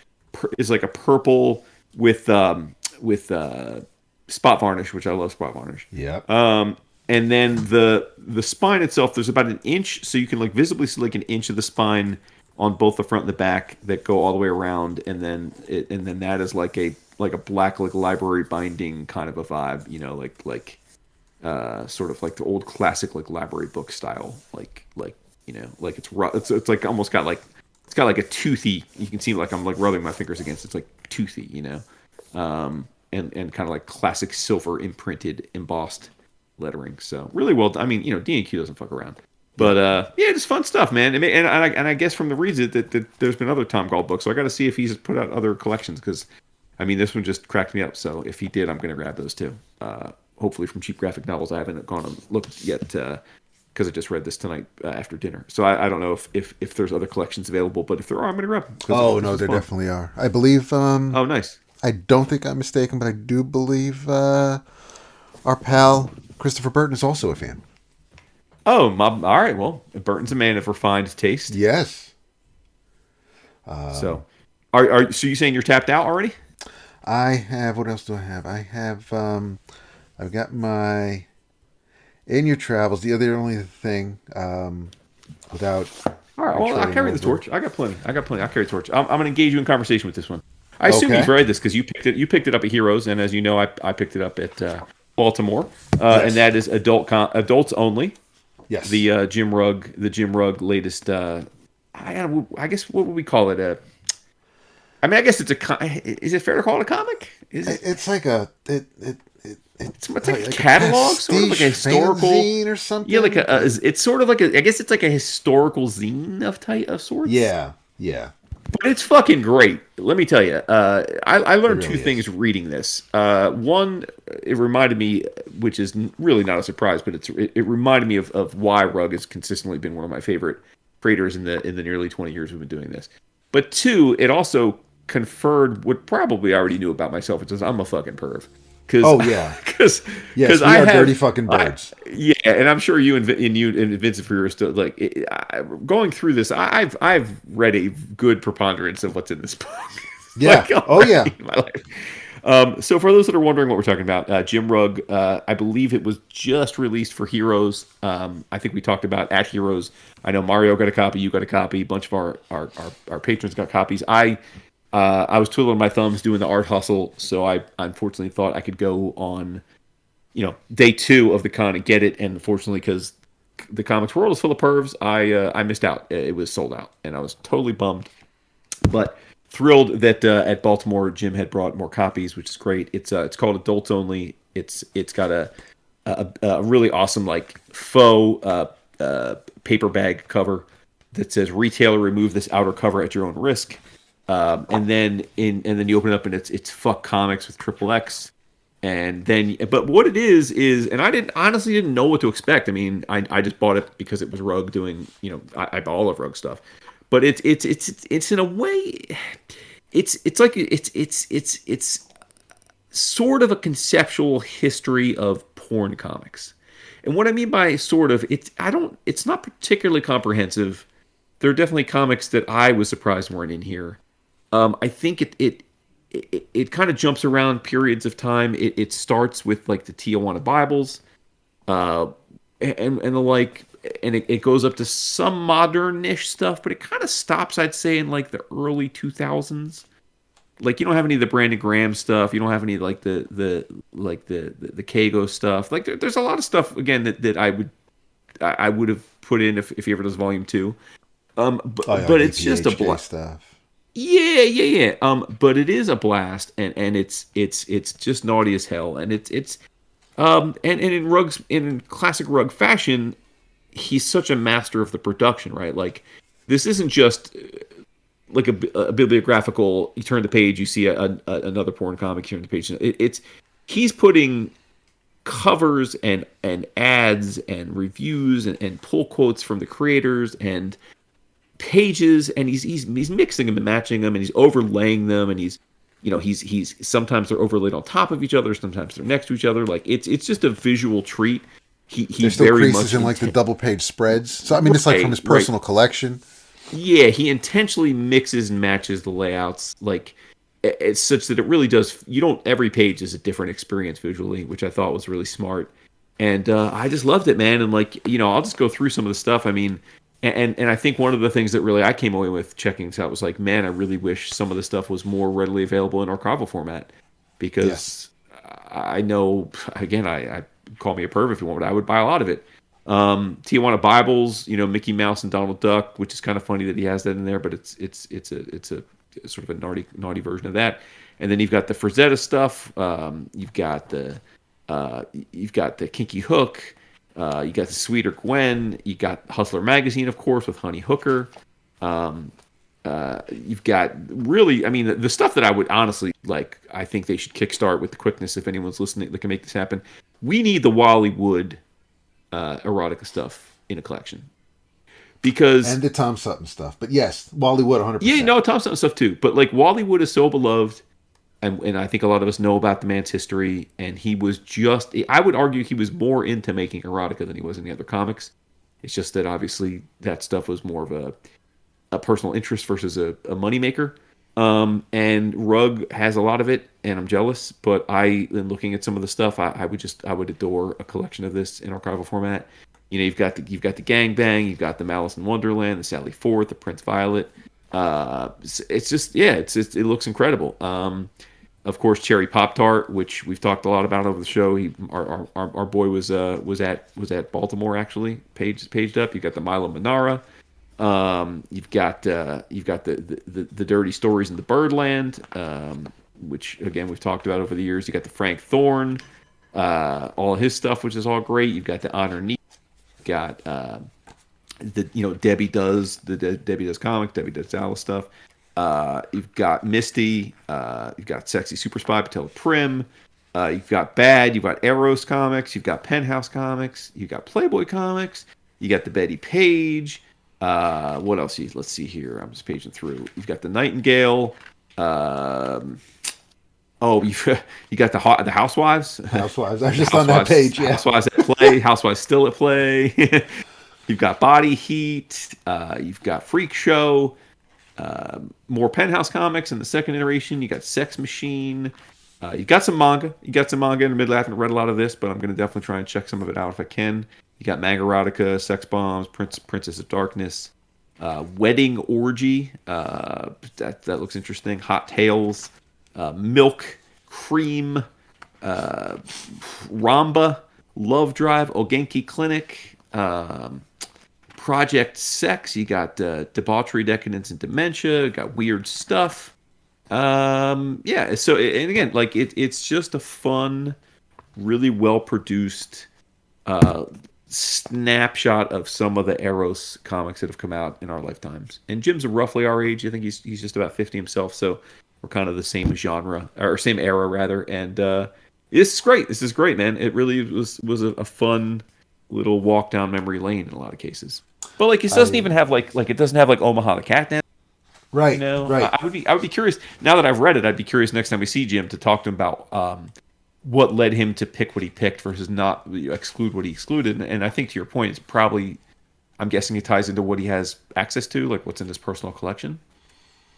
Speaker 3: like a purple with spot varnish, which I love spot varnish.
Speaker 2: Yeah.
Speaker 3: And then the spine itself, there's about an inch, so you can like visibly see like an inch of the spine on both the front and the back that go all the way around, and then that is like a black like library binding kind of a vibe, you know, like sort of like the old classic like library book style, like you know, like it's like almost got like it's got like a toothy. You can see like I'm like rubbing my fingers against. It's like toothy, you know, and kind of like classic silver imprinted embossed lettering. So really well. I mean, you know, D&Q doesn't fuck around. But yeah, just fun stuff, man. And I guess from the reads that there's been other Tom Gauld books, so I got to see if he's put out other collections, because I mean this one just cracked me up. So if he did, I'm going to grab those too. Hopefully from Cheap Graphic Novels. I haven't gone and looked yet because I just read this tonight after dinner. So I don't know if there's other collections available, but if there are, I'm going to grab them.
Speaker 2: Oh no, there definitely are. I believe.
Speaker 3: Oh, nice.
Speaker 2: I don't think I'm mistaken, but I do believe our pal Christopher Burton is also a fan.
Speaker 3: Oh, all right. Well, Burton's a man of refined taste.
Speaker 2: Yes.
Speaker 3: So you saying you're tapped out already?
Speaker 2: I have. What else do I have? I have. I've got my In Your Travels. The only thing without.
Speaker 3: All right. Well, I'll carry the torch. I got plenty. I'll carry the torch. I'm going to engage you in conversation with this one. I assume you've read this because you picked it up at Heroes, and as you know, I picked it up at Baltimore,
Speaker 2: yes.
Speaker 3: And that is adults only.
Speaker 2: Yes.
Speaker 3: The Jim Rugg latest. I guess what would we call it? I mean, I guess it's is it fair to call it a comic?
Speaker 2: It's like a
Speaker 3: it's like a catalog, sort of like a historical
Speaker 2: zine or something.
Speaker 3: Yeah, like it's sort of like I guess it's like a historical zine of sorts.
Speaker 2: Yeah.
Speaker 3: But it's fucking great. Let me tell you. I learned
Speaker 2: really
Speaker 3: two things reading this. One, it reminded me, which is really not a surprise, but it reminded me of why Rugg has consistently been one of my favorite creators in the nearly 20 years we've been doing this. But two, it also conferred what probably I already knew about myself, which is I'm a fucking perv. Because
Speaker 2: we are dirty fucking birds.
Speaker 3: And I'm sure you and Vincent Freer are still like going through this. I've read a good preponderance of what's in this book.
Speaker 2: Yeah.
Speaker 3: In my life. So for those that are wondering what we're talking about, Jim Rugg, I believe it was just released for Heroes. I think we talked about at Heroes. I know Mario got a copy, you got a copy, a bunch of our patrons got copies. I was twiddling my thumbs doing the art hustle, so I unfortunately thought I could go on, day 2 of the con and get it, and unfortunately, because the comics world is full of pervs, I missed out. It was sold out, and I was totally bummed, but thrilled that at Baltimore Jim had brought more copies, which is great. It's called Adults Only. It's got a really awesome like faux paper bag cover that says "Retailer, remove this outer cover at your own risk." And then you open it up and it's Fuck Comics with XXX. And then, but what it is, and I honestly didn't know what to expect. I mean, I just bought it because it was Rugg doing, I buy all of Rugg stuff, but it's in a way, it's sort of a conceptual history of porn comics. And what I mean by sort of, it's not particularly comprehensive. There are definitely comics that I was surprised weren't in here. I think it kind of jumps around periods of time. It starts with like the Tijuana Bibles, and the like, and it goes up to some modern-ish stuff, but it kind of stops, I'd say, in like the early 2000s. Like you don't have any of the Brandon Graham stuff. You don't have any like the Kago stuff. Like there's a lot of stuff again that I would have put in if he ever does volume 2. But it's just a blast. Stuff. Yeah. But it is a blast, and it's just naughty as hell, and and in classic Rugg fashion, he's such a master of the production, right? Like this isn't just like a bibliographical. You turn the page, you see another porn comic. You turn the page. He's putting covers and ads and reviews and pull quotes from the creators and pages, and he's mixing them and matching them, and he's overlaying them, and he's sometimes they're overlaid on top of each other, sometimes they're next to each other. Like it's just a visual treat. There's
Speaker 2: still very creases in like the double page spreads. So I mean, it's like from his personal collection.
Speaker 3: Yeah, he intentionally mixes and matches the layouts, like it's such that it really does. Every page is a different experience visually, which I thought was really smart, and I just loved it, man. And like I'll just go through some of the stuff. I mean. And I think one of the things that really I came away with checking this out was like, man, I really wish some of the stuff was more readily available in archival format, because I know, again, I call me a perv if you want, but I would buy a lot of it. Tijuana Bibles, Mickey Mouse and Donald Duck, which is kind of funny that he has that in there, but it's a sort of a naughty version of that. And then you've got the Frazetta stuff. You've got the Kinky Hook. You got the Sweeter Gwen. You got Hustler Magazine, of course, with Honey Hooker. You've got really, I mean, the stuff that I would honestly like. I think they should kickstart with the quickness. If anyone's listening that can make this happen, we need the Wally Wood erotica stuff in a collection, and
Speaker 2: the Tom Sutton stuff. But yes, Wally Wood, 100%.
Speaker 3: Yeah, no, Tom Sutton stuff too. But like Wally Wood is so beloved. And I think a lot of us know about the man's history, and he was I would argue he was more into making erotica than he was in the other comics. It's just that obviously that stuff was more of a personal interest versus a moneymaker. And Rugg has a lot of it, and I'm jealous, but in looking at some of the stuff, I would adore a collection of this in archival format. You've got the Gangbang, you've got the Malice in Wonderland, the Sally Forth, the Prince Violet. It's just, it looks incredible. Of course, Cherry Pop Tart, which we've talked a lot about over the show. Our boy was at Baltimore actually, paged up. You've got the Milo Manara. You've got the Dirty Stories in the Birdland, which again we've talked about over the years. You got the Frank Thorne, all of his stuff, which is all great. You've got the Honor Neat. You've got Debbie does comics, Debbie does Alice stuff. You've got Misty, you've got Sexy Super Spy, Patella Prim, you've got Bad, you've got Eros comics, you've got Penthouse comics, you've got Playboy comics, you got the Betty Page. What else? Let's see here. I'm just paging through. You've got the Nightingale. You got the Housewives.
Speaker 2: Housewives. I was just on that page. Yeah.
Speaker 3: Housewives at play. Housewives still at play. You've got Body Heat. You've got Freak Show. More Penthouse comics in the second iteration. You got Sex Machine. You got some manga. In the middle. I haven't read a lot of this, but I'm going to definitely try and check some of it out if I can. You got Mag Erotica, Sex Bombs, Princess of Darkness, Wedding Orgy. That looks interesting. Hot Tales, Milk, Cream, Ramba, Love Drive, Ogenki Clinic, Project Sex. You got Debauchery, Decadence, and Dementia. You got Weird Stuff. So and again, like it's just a fun, really well produced snapshot of some of the Eros comics that have come out in our lifetimes. And Jim's roughly our age. I think he's just about 50 himself. So we're kind of the same genre or same era rather. And This is great. This is great, man. It really was a fun little walk down memory lane in a lot of cases. But like, it doesn't even have like it doesn't have like Omaha the Cat dance.
Speaker 2: Right.
Speaker 3: You know,
Speaker 2: Right.
Speaker 3: I would be curious now that I've read it. I'd be curious next time we see Jim to talk to him about what led him to pick what he picked versus not exclude what he excluded. And I think to your point, it's probably, I'm guessing it ties into what he has access to, like what's in his personal collection.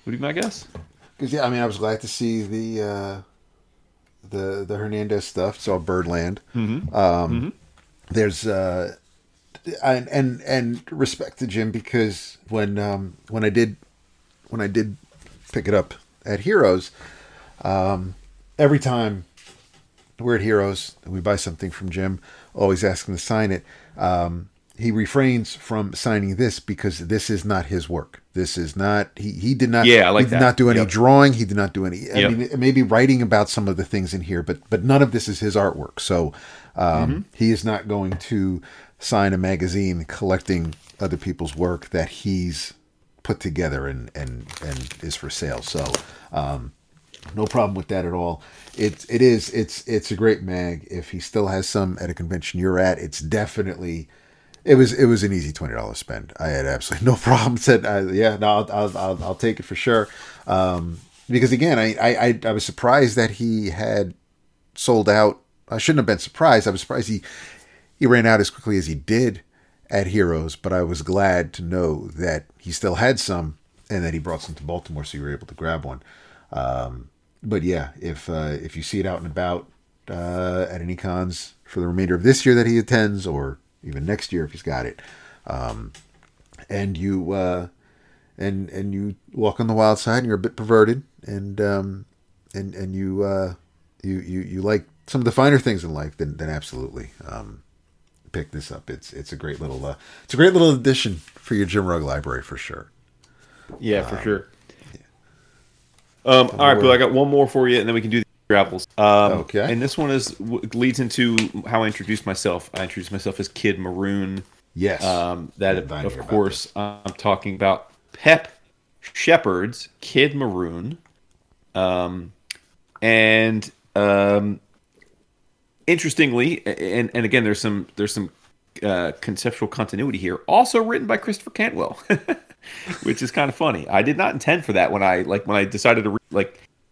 Speaker 3: Would be my guess.
Speaker 2: Because yeah, I mean, I was glad to see the Hernandez stuff. Saw Birdland. There's and respect to Jim, because when I did pick it up at Heroes, every time we're at Heroes and we buy something from Jim, always ask him to sign it. He refrains from signing this because this is not his work. This is not, he did not,
Speaker 3: Yeah, I like
Speaker 2: he did
Speaker 3: that.
Speaker 2: not do any
Speaker 3: Yep.
Speaker 2: drawing. He did not do any, I
Speaker 3: Yep.
Speaker 2: mean, maybe writing about some of the things in here, but none of this is his artwork. So, he is not going to sign a magazine collecting other people's work that he's put together and is for sale. So, no problem with that at all. It's a great mag. If he still has some at a convention you're at, it's definitely, it was an easy $20 spend. I had absolutely no problem. Said, I'll take it for sure. Because again, I was surprised that he had sold out. I shouldn't have been surprised. I was surprised he ran out as quickly as he did at Heroes, but I was glad to know that he still had some and that he brought some to Baltimore, so you were able to grab one. But yeah, if you see it out and about at any cons for the remainder of this year that he attends, or even next year if he's got it, and you and you walk on the wild side and you're a bit perverted, and you like some of the finer things in life, then absolutely pick this up. It's a great little addition for your Jim Rugg library for sure.
Speaker 3: Yeah, for sure. All right, Bill, I got one more for you, and then we can do the travels.
Speaker 2: Okay.
Speaker 3: And this one leads into how I introduced myself. I introduced myself as Kid Maroon.
Speaker 2: Yes.
Speaker 3: Of course, I'm talking about Pep Shepard's Kid Maroon. Interestingly, and again, there's some conceptual continuity here. Also written by Christopher Cantwell, which is kind of funny. I did not intend for that when I decided to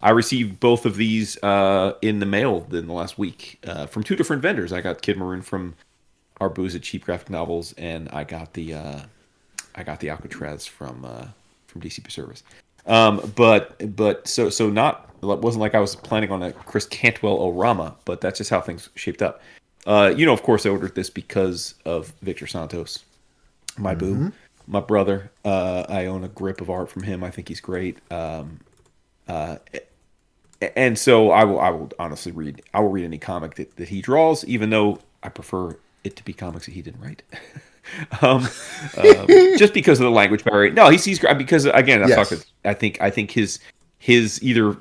Speaker 3: I received both of these in the mail in the last week from two different vendors. I got Kid Maroon from our booze at Cheap Graphic Novels, and I got the Alcatraz from DC Service. So not, it wasn't like I was planning on a Chris Cantwell-O-Rama, but that's just how things shaped up. Of course I ordered this because of Victor Santos, my boo, my brother. I own a grip of art from him. I think he's great. And so I will honestly read any comic that he draws, even though I prefer it to be comics that he didn't write. Just because of the language barrier. No, he's great because again,
Speaker 2: Yes.
Speaker 3: I think his either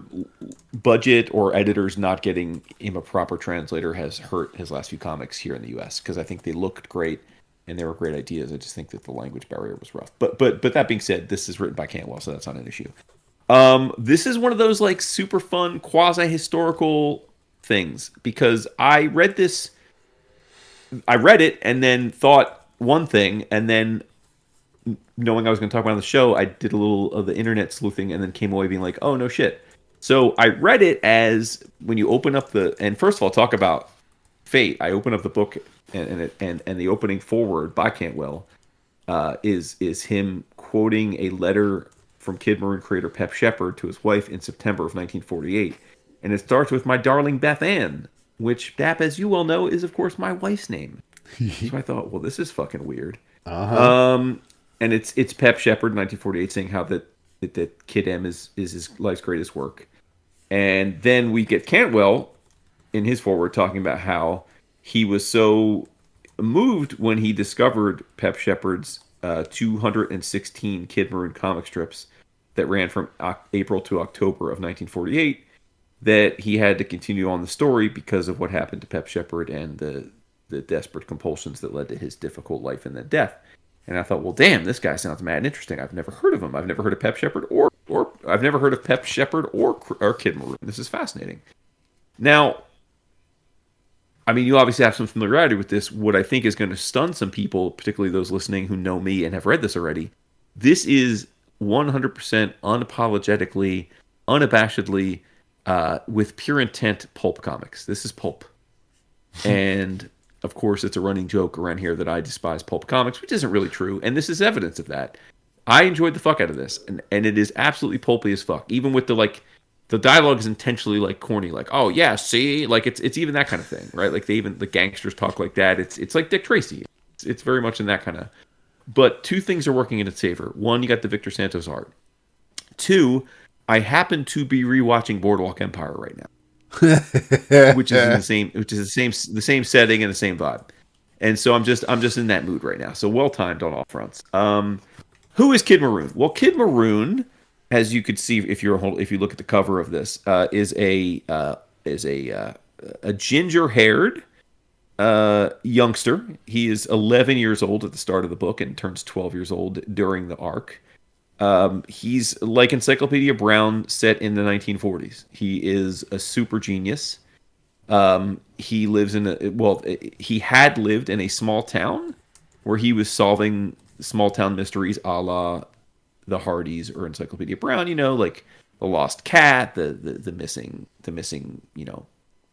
Speaker 3: budget or editors not getting him a proper translator has hurt his last few comics here in the U.S. because I think they looked great and they were great ideas. I just think that the language barrier was rough. But that being said, this is written by Cantwell, so that's not an issue. This is one of those like super fun quasi historical things because I read it and then thought one thing, and then knowing I was going to talk about it on the show, I did a little of the internet sleuthing and then came away being like, oh, no shit. So I read it as when you open up and first of all, talk about fate. I open up the book and the opening foreword by Cantwell is him quoting a letter from Kid Maroon creator Pep Shepard to his wife in September of 1948. And it starts with "My darling Beth Ann," which, Dap, as you well know, is of course my wife's name. So I thought, well, this is fucking weird. And it's Pep Shepard, 1948, saying how that Kid M is his life's greatest work. And then we get Cantwell in his foreword talking about how he was so moved when he discovered Pep Shepard's 216 Kid Maroon comic strips that ran from April to October of 1948 that he had to continue on the story because of what happened to Pep Shepard and the desperate compulsions that led to his difficult life and then death. And I thought, well, damn, this guy sounds mad interesting. I've never heard of him. I've never heard of Pep Shepard or I've never heard of Pep Shepard or Kid Maroon. This is fascinating. Now, I mean, you obviously have some familiarity with this. What I think is going to stun some people, particularly those listening who know me and have read this already, this is 100% unapologetically, unabashedly, with pure intent pulp comics. This is pulp. And of course, it's a running joke around here that I despise pulp comics, which isn't really true. And this is evidence of that. I enjoyed the fuck out of this, and it is absolutely pulpy as fuck. Even with the dialogue is intentionally like corny, like, oh yeah, see, like it's even that kind of thing, right? Like the gangsters talk like that. It's like Dick Tracy. It's very much in that kind of. But two things are working in its favor. One, you got the Victor Santos art. Two, I happen to be rewatching Boardwalk Empire right now, which is the same setting and the same vibe. And so I'm just in that mood right now. So well timed on all fronts. Who is Kid Maroon? Well, Kid Maroon, as you could see if you look at the cover of this, is a ginger-haired youngster. He is 11 years old at the start of the book and turns 12 years old during the arc. He's like Encyclopedia Brown set in the 1940s. He is a super genius. He lives he had lived in a small town where he was solving small town mysteries a la the Hardys or Encyclopedia Brown, like the lost cat, the missing,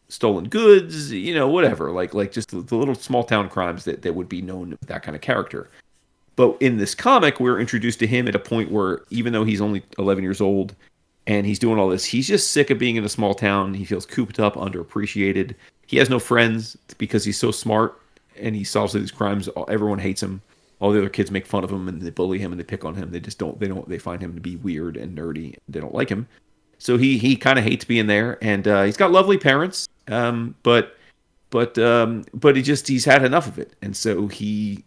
Speaker 3: stolen goods, whatever, like just the little small town crimes that would be known with that kind of character. But in this comic, we're introduced to him at a point where even though he's only 11 years old and he's doing all this, he's just sick of being in a small town. He feels cooped up, underappreciated. He has no friends because he's so smart and he solves these crimes. Everyone hates him. All the other kids make fun of him and they bully him and they pick on him. They just they find him to be weird and nerdy. They don't like him. So he kind of hates being there, and he's got lovely parents, but he's had enough of it, and so he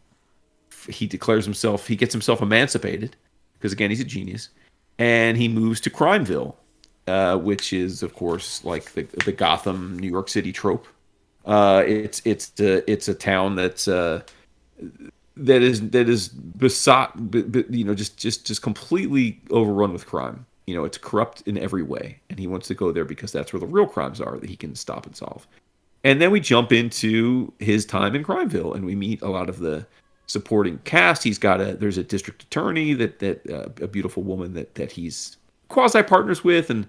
Speaker 3: declares himself, he gets himself emancipated because again he's a genius, and he moves to Crimeville, which is of course like the Gotham, New York City trope. It's a town that is besought, just completely overrun with crime. It's corrupt in every way, and he wants to go there because that's where the real crimes are that he can stop and solve. And then we jump into his time in Crimeville, and we meet a lot of the supporting cast. There's a district attorney that a beautiful woman that he's quasi partners with, and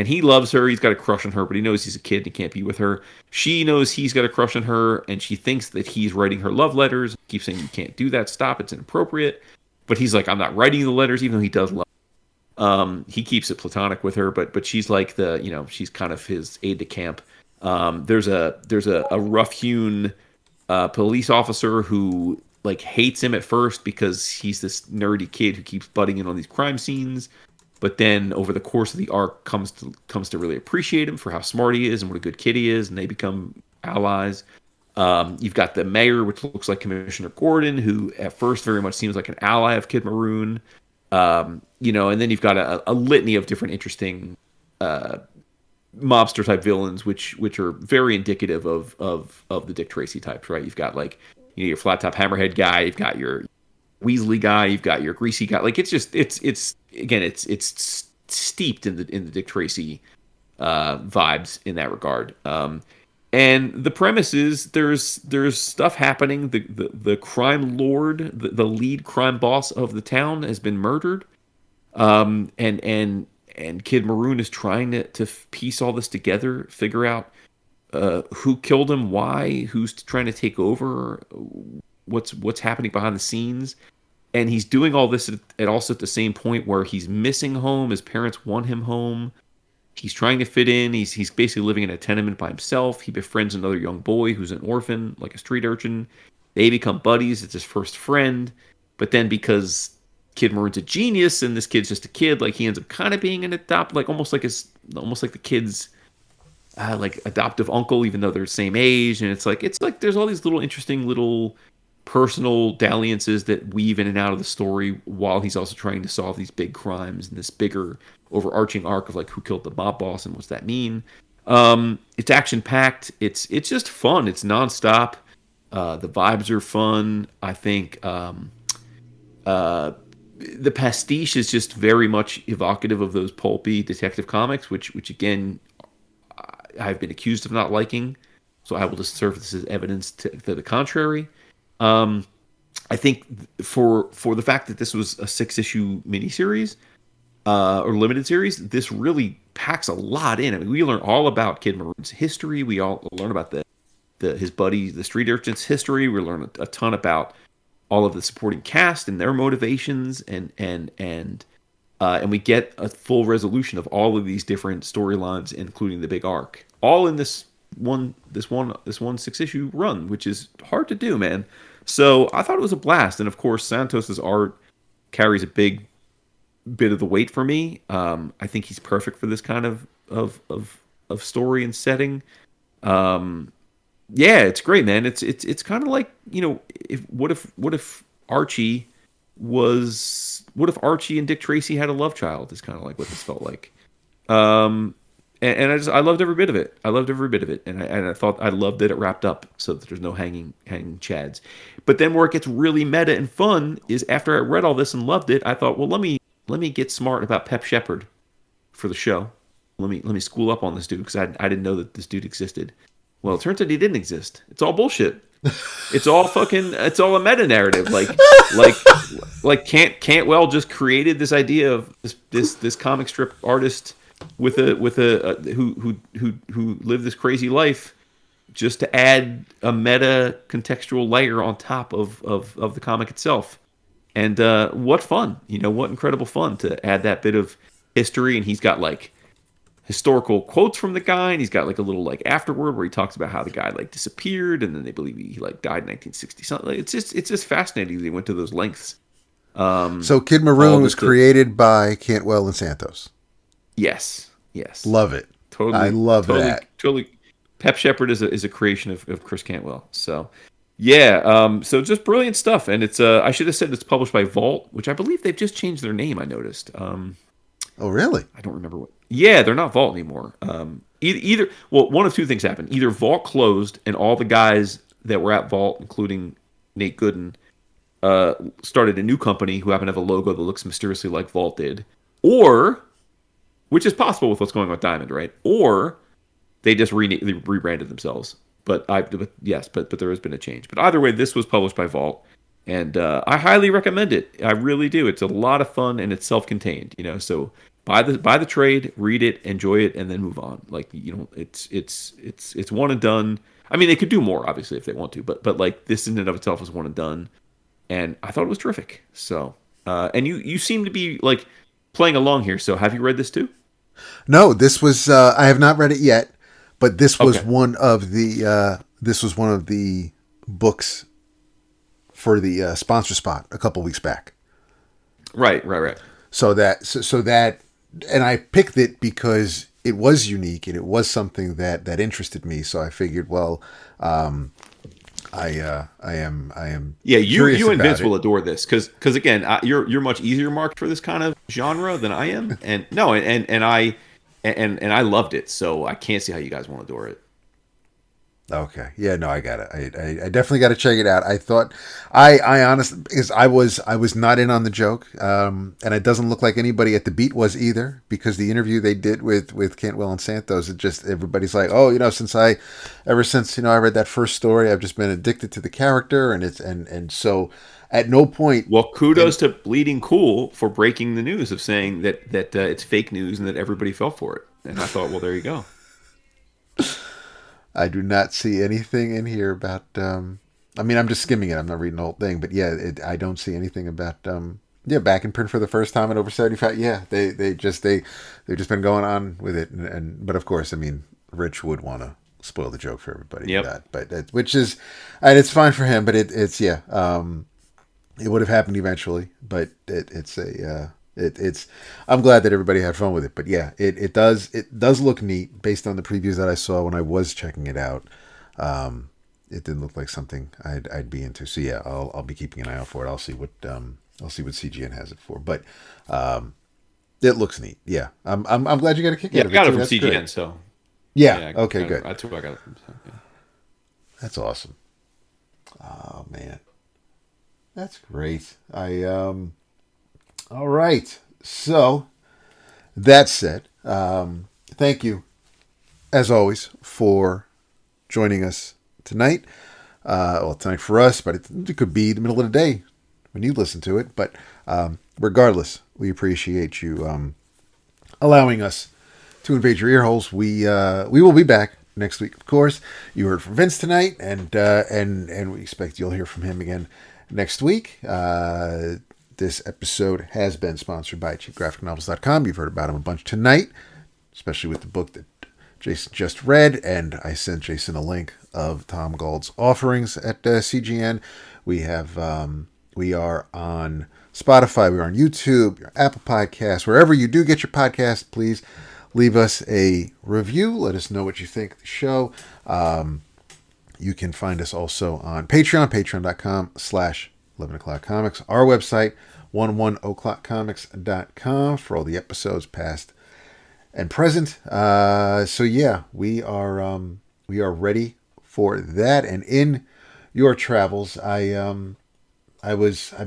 Speaker 3: he loves her. He's got a crush on her, but he knows he's a kid and he can't be with her. She knows he's got a crush on her, and she thinks that he's writing her love letters. He keeps saying, you can't do that. Stop. It's inappropriate. But he's like, I'm not writing the letters, even though he does love her. He keeps it platonic with her, but she's like she's kind of his aide de camp. There's a rough-hewn police officer who like hates him at first because he's this nerdy kid who keeps butting in on these crime scenes. But then over the course of the arc comes to really appreciate him for how smart he is and what a good kid he is, and they become allies. You've got the mayor, which looks like Commissioner Gordon, who at first very much seems like an ally of Kid Maroon. And then you've got a litany of different interesting mobster type villains, which are very indicative of the Dick Tracy types, right? You've got your flat top hammerhead guy, you've got your Weasley guy, you've got your greasy guy. Like it's steeped in the Dick Tracy vibes in that regard. And the premise is there's stuff happening. The crime lord, the lead crime boss of the town, has been murdered. And Kid Maroon is trying to piece all this together, figure out who killed him, why, who's trying to take over, what's happening behind the scenes. And he's doing all this at the same point where he's missing home. His parents want him home. He's trying to fit in. He's basically living in a tenement by himself. He befriends another young boy who's an orphan, like a street urchin. They become buddies. It's his first friend. But then because Kid Maroon's a genius and this kid's just a kid, like he ends up kind of being an almost like the kid's adoptive uncle, even though they're the same age. And it's like there's all these little interesting little personal dalliances that weave in and out of the story while he's also trying to solve these big crimes and this bigger overarching arc of like who killed the mob boss and what's that mean. It's action packed. It's just fun. It's nonstop. The vibes are fun. I think the pastiche is just very much evocative of those pulpy detective comics, which again I've been accused of not liking. so I will just serve this as evidence to the contrary. I think for the fact that this was a 6-issue miniseries or limited series, this really packs a lot in. I mean, we learn all about Kid Maroon's history. We all learn about his buddies, the street urchins' history. We learn a ton about all of the supporting cast and their motivations, and we get a full resolution of all of these different storylines, including the big arc, all in this one 6-issue run, which is hard to do, man. So I thought it was a blast, and of course Santos's art carries a big bit of the weight for me. I think he's perfect for this kind of story and setting. Yeah, it's great, man. It's kind of like, what if Archie and Dick Tracy had a love child? Is kind of like what this felt like. And I loved every bit of it. And I loved that it wrapped up so that there's no hanging chads. But then where it gets really meta and fun is after I read all this and loved it, I thought, well, let me get smart about Pep Shepherd for the show. Let me school up on this dude, because I didn't know that this dude existed. Well, it turns out he didn't exist. It's all bullshit. It's all a meta narrative. Like Cantwell just created this idea of this comic strip artist with a who lived this crazy life, just to add a meta contextual layer on top of the comic itself. And what fun, what incredible fun to add that bit of history. And he's got like historical quotes from the guy, and he's got like a little like afterword where he talks about how the guy like disappeared, and then they believe he like died in 1960 something. It's just fascinating they went to those lengths.
Speaker 2: So Kid Maroon was created by Cantwell and Santos.
Speaker 3: Yes.
Speaker 2: Love it.
Speaker 3: Totally.
Speaker 2: I love that.
Speaker 3: Totally. Pep Shepherd is a creation of Chris Cantwell. So yeah. So just brilliant stuff. And it's I should have said it's published by Vault, which I believe they've just changed their name, I noticed.
Speaker 2: Oh really?
Speaker 3: I don't remember what. Yeah, they're not Vault anymore. Either one of two things happened. Either Vault closed and all the guys that were at Vault, including Nate Gooden, started a new company who happened to have a logo that looks mysteriously like Vault did, or, which is possible with what's going on with Diamond, right? Or they just rebranded themselves. But there has been a change. But either way, this was published by Vault, and I highly recommend it. I really do. It's a lot of fun, and it's self-contained. So buy the trade, read it, enjoy it, and then move on. Like, it's one and done. I mean, they could do more, obviously, if they want to, but like this in and of itself is one and done. And I thought it was terrific. So, and you seem to be like playing along here. So, have you read this too?
Speaker 2: No, this was I have not read it yet, but this was one of the books for the sponsor spot a couple weeks back.
Speaker 3: Right.
Speaker 2: So that, and I picked it because it was unique and it was something that interested me. So I figured, well, I am.
Speaker 3: Yeah, you and Vince will adore this because again, you're much easier marked for this kind of genre than I am, and I loved it, so I can't see how you guys won't adore it.
Speaker 2: Okay, yeah, no, I got it. I definitely got to check it out. I thought I honestly, because I was not in on the joke, and it doesn't look like anybody at the beat was either, because the interview they did with Cantwell and Santos, it just, everybody's like, oh, ever since I read that first story, I've just been addicted to the character, and so at no point.
Speaker 3: Well, kudos to Bleeding Cool for breaking the news of saying that it's fake news and that everybody fell for it, and I thought, well, there you go.
Speaker 2: I do not see anything in here about. I mean, I'm just skimming it. I'm not reading the whole thing, but yeah, I don't see anything about. Back in print for the first time at over 75. Yeah, they've just been going on with it, but of course, I mean, Rich would want to spoil the joke for everybody.
Speaker 3: Yep.
Speaker 2: Which is, and it's fine for him, but it's it would have happened eventually, but it's I'm glad that everybody had fun with it, but yeah, it does look neat based on the previews that I saw when I was checking it out. It didn't look like something I'd be into, so yeah, I'll be keeping an eye out for it. I'll see what CGN has it for, but it looks neat. Yeah, I'm glad you got a kick out of it.
Speaker 3: I got it from
Speaker 2: That's
Speaker 3: CGN,
Speaker 2: good.
Speaker 3: so
Speaker 2: yeah okay, good.
Speaker 3: That's who I got it from. So, yeah.
Speaker 2: That's awesome. Oh man, that's great. All right. So, that said, thank you, as always, for joining us tonight. Tonight for us, but it could be the middle of the day when you listen to it. But regardless, we appreciate you allowing us to invade your ear holes. We will be back next week, of course. You heard from Vince tonight, and we expect you'll hear from him again next week. This episode has been sponsored by cheapgraphicnovels.com. You've heard about him a bunch tonight, especially with the book that Jason just read, and I sent Jason a link of Tom Gauld's offerings at CGN. We are on Spotify, we're on YouTube, your Apple Podcasts, wherever you do get your podcast. Please leave us a review. Let us know what you think of the show. You can find us also on Patreon, patreon.com/11o'clockcomics. Our website, 11o'clockcomics.com for all the episodes past and present. So yeah, we are ready for that. And in your travels, I've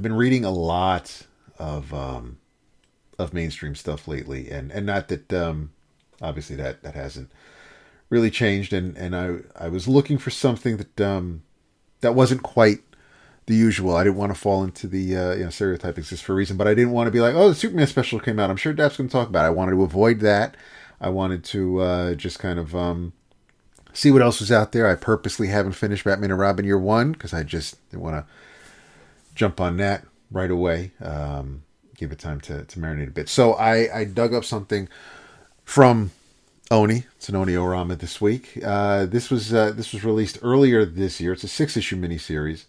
Speaker 2: been reading a lot of mainstream stuff lately, and not that obviously that hasn't really changed. And I was looking for something that wasn't quite the usual. I didn't want to fall into the stereotype exists for a reason, but I didn't want to be like, oh, the Superman special came out, I'm sure Dap's going to talk about it. I wanted to avoid that. I wanted to just kind of see what else was out there. I purposely haven't finished Batman and Robin Year One because I just didn't want to jump on that right away. Give it time to marinate a bit. So I dug up something from Oni. It's an Oni-O-Rama this week. This was released earlier this year. It's a 6-issue miniseries,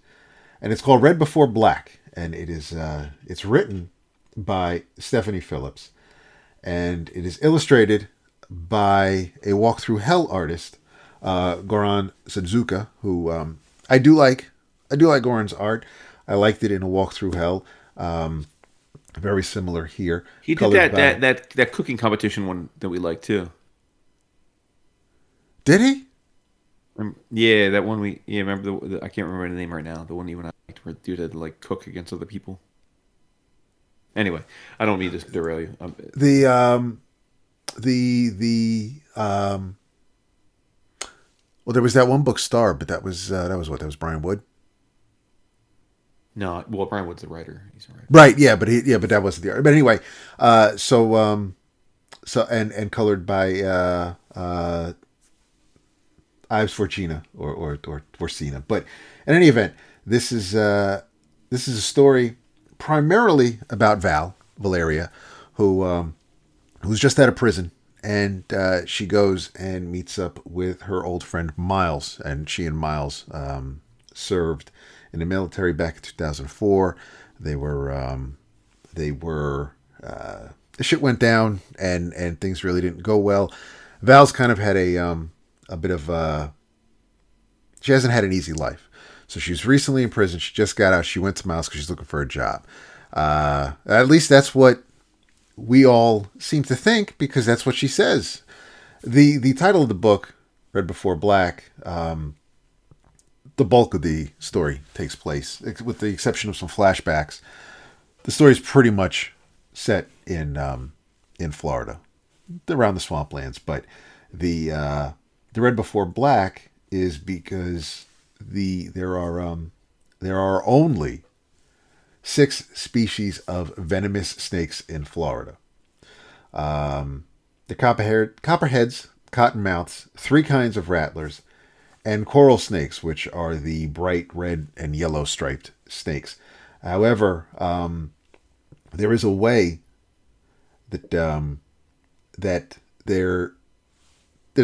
Speaker 2: and it's called Red Before Black. And it's written by Stephanie Phillips, and it is illustrated by a Walk Through Hell artist, Goran Sudžuka, who I do like. I do like Goran's art. I liked it in A Walk Through Hell. Very similar here.
Speaker 3: He did that cooking competition one that we liked too.
Speaker 2: Did he?
Speaker 3: Yeah, that one remember the I can't remember the name right now. The one you and I liked where dude had to like cook against other people. Anyway, I don't mean to derail you.
Speaker 2: Well, there was that one book Star, but that was Brian Wood.
Speaker 3: No, well, Brian Wood's the writer. He's a writer.
Speaker 2: Right, yeah, but that wasn't the art. But anyway, so and colored by Ive Svorcina or Svorcina. But in any event, this is a story primarily about Valeria, who's just out of prison, and she goes and meets up with her old friend Miles, and she and Miles served in the military back in 2004. They were the shit went down, and things really didn't go well. Val's kind of had a bit of she hasn't had an easy life. So she was recently in prison. She just got out. She went to Miles because she's looking for a job. At least that's what we all seem to think, because that's what she says. The title of the book, Red Before Black, the bulk of the story takes place, with the exception of some flashbacks. The story is pretty much set in Florida, around the swamplands. But the Red Before Black is because there are only 6 species of venomous snakes in Florida. The copperheads, cottonmouths, 3 kinds of rattlers, and coral snakes, which are the bright red and yellow striped snakes. However, there is a way that there's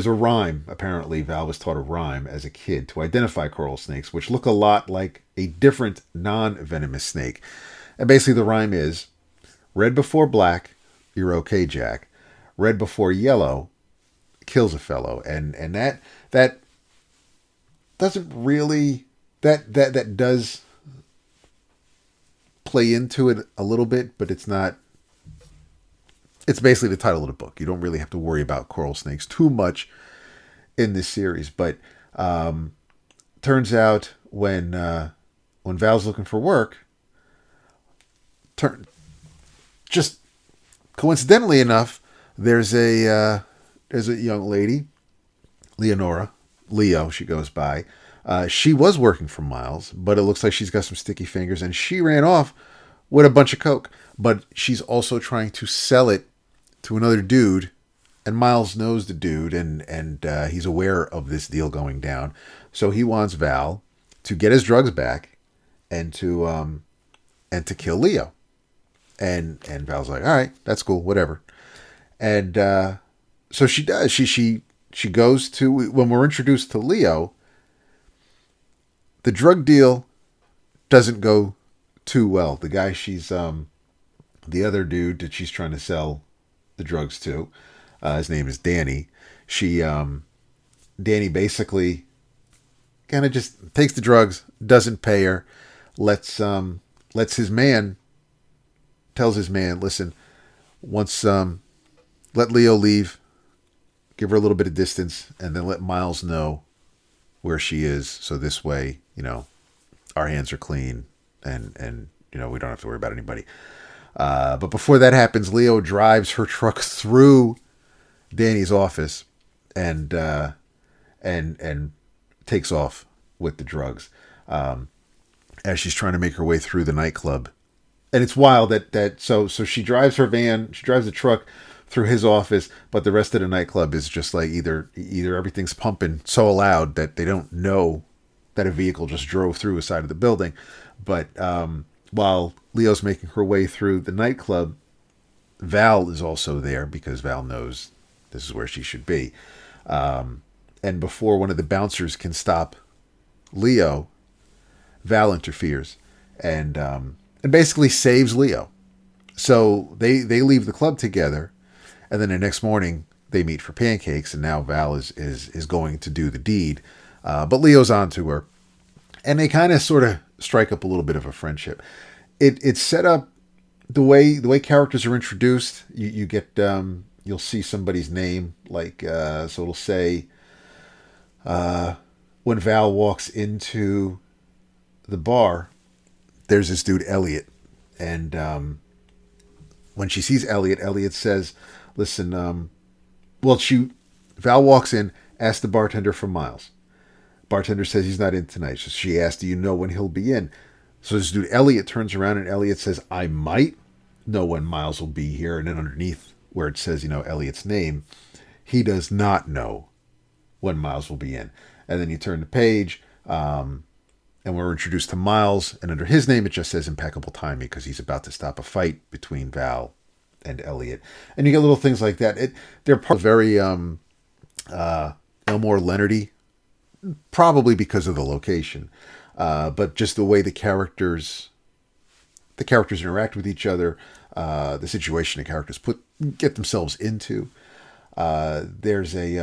Speaker 2: a rhyme. Apparently, Val was taught a rhyme as a kid to identify coral snakes, which look a lot like a different non-venomous snake. And basically, the rhyme is: red before black, you're okay, Jack. Red before yellow, kills a fellow. And that doesn't really that does play into it a little bit, but it's not. It's basically the title of the book. You don't really have to worry about coral snakes too much in this series. But turns out when Val's looking for work, just coincidentally enough, there's a young lady, Leonora, Leo, she goes by. She was working for Miles, but it looks like she's got some sticky fingers, and she ran off with a bunch of coke. But she's also trying to sell it to another dude, and Miles knows the dude, and he's aware of this deal going down. So he wants Val to get his drugs back and to kill Leo. And Val's like, all right, that's cool, whatever. And so she does. She goes to, when we're introduced to Leo, the drug deal doesn't go too well. The guy the other dude that she's trying to sell the drugs to, his name is Danny. Danny basically kind of just takes the drugs, doesn't pay her, tells his man, listen, once, let Leo leave, give her a little bit of distance, and then let Miles know where she is. So this way, our hands are clean and we don't have to worry about anybody. But before that happens, Leo drives her truck through Danny's office and takes off with the drugs as she's trying to make her way through the nightclub. And it's wild so she drives the truck through his office, but the rest of the nightclub is just like either everything's pumping so loud that they don't know that a vehicle just drove through a side of the building. But while Leo's making her way through the nightclub, Val is also there because Val knows this is where she should be. And before one of the bouncers can stop Leo, Val interferes and basically saves Leo. So they leave the club together, and then the next morning they meet for pancakes, and now Val is going to do the deed. But Leo's on to her, and they kind of sort of strike up a little bit of a friendship. It's set up the way characters are introduced. You get you'll see somebody's name, like so it'll say when Val walks into the bar, there's this dude Elliot, and when she sees Elliot says, "Listen, Val walks in, asks the bartender for Miles. Bartender says he's not in tonight. So she asks, do you know when he'll be in? So this dude Elliot turns around and Elliot says, I might know when Miles will be here. And then underneath where it says, Elliot's name, he does not know when Miles will be in. And then you turn the page, and we're introduced to Miles, and under his name it just says impeccable timing because he's about to stop a fight between Val and Elliot. And you get little things like that. They're part of very Elmore Leonardy, probably because of the location, but just the way the characters interact with each other, the situation the characters get themselves into. There's a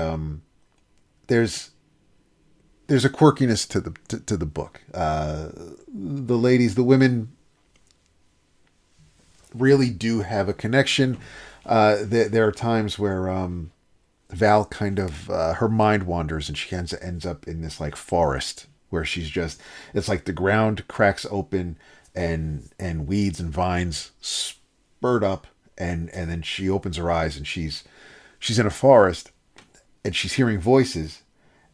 Speaker 2: quirkiness to the book. The women really do have a connection. There are times where Val kind of her mind wanders and she ends up in this like forest where it's like the ground cracks open and weeds and vines spurt up and then she opens her eyes and she's in a forest and she's hearing voices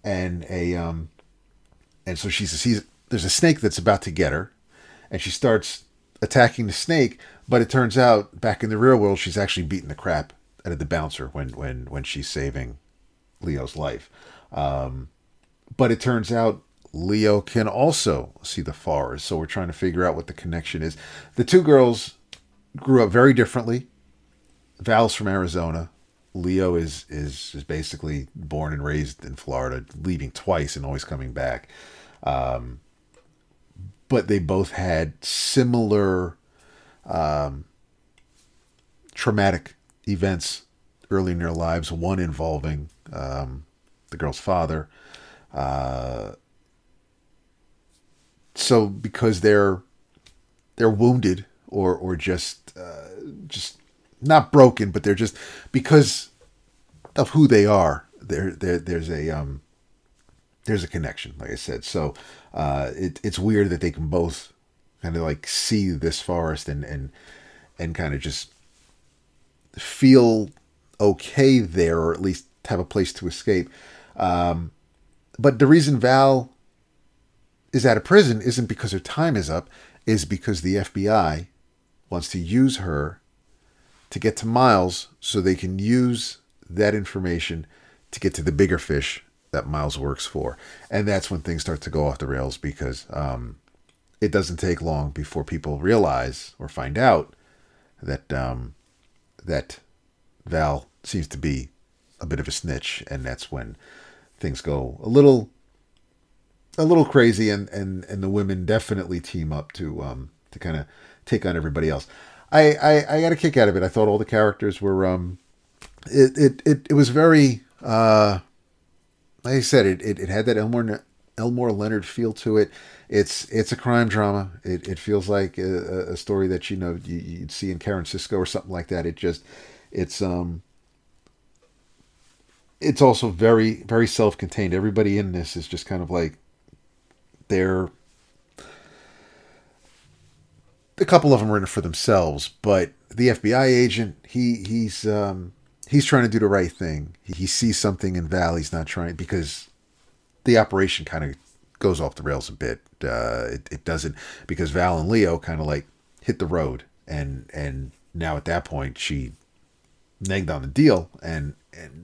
Speaker 2: and so she sees there's a snake that's about to get her and she starts attacking the snake, but it turns out back in the real world she's actually beating the crap out of the bouncer when she's saving Leo's life. But it turns out Leo can also see the forest, so we're trying to figure out what the connection is. The two girls grew up very differently. Val's from Arizona. Leo is basically born and raised in Florida, leaving twice and always coming back. But they both had similar traumatic events early in their lives, one involving the girl's father. So because they're wounded or just not broken, but they're just because of who they are, there's a connection, like I said. So it's weird that they can both kind of like see this forest and kind of just feel okay there, or at least have a place to escape. but the reason Val is out of prison isn't because her time is up, is because the FBI wants to use her to get to Miles so they can use that information to get to the bigger fish that Miles works for. And that's when things start to go off the rails because it doesn't take long before people realize or find out that that Val seems to be a bit of a snitch, and that's when things go a little crazy, and the women definitely team up to kind of take on everybody else. I got a kick out of it. I thought all the characters were it was very like I said, it had that Elmore Leonard feel to it. It's a crime drama. It feels like a story that you'd see in Karen Cisco or something like that. It's also very, very self-contained. Everybody in this is just kind of like they're a couple of them are in it for themselves, but the FBI agent, he's trying to do the right thing. He sees something in Val. He's not trying because the operation kind of goes off the rails a bit. It doesn't because Val and Leo kind of like hit the road, and now at that point she negged on the deal, and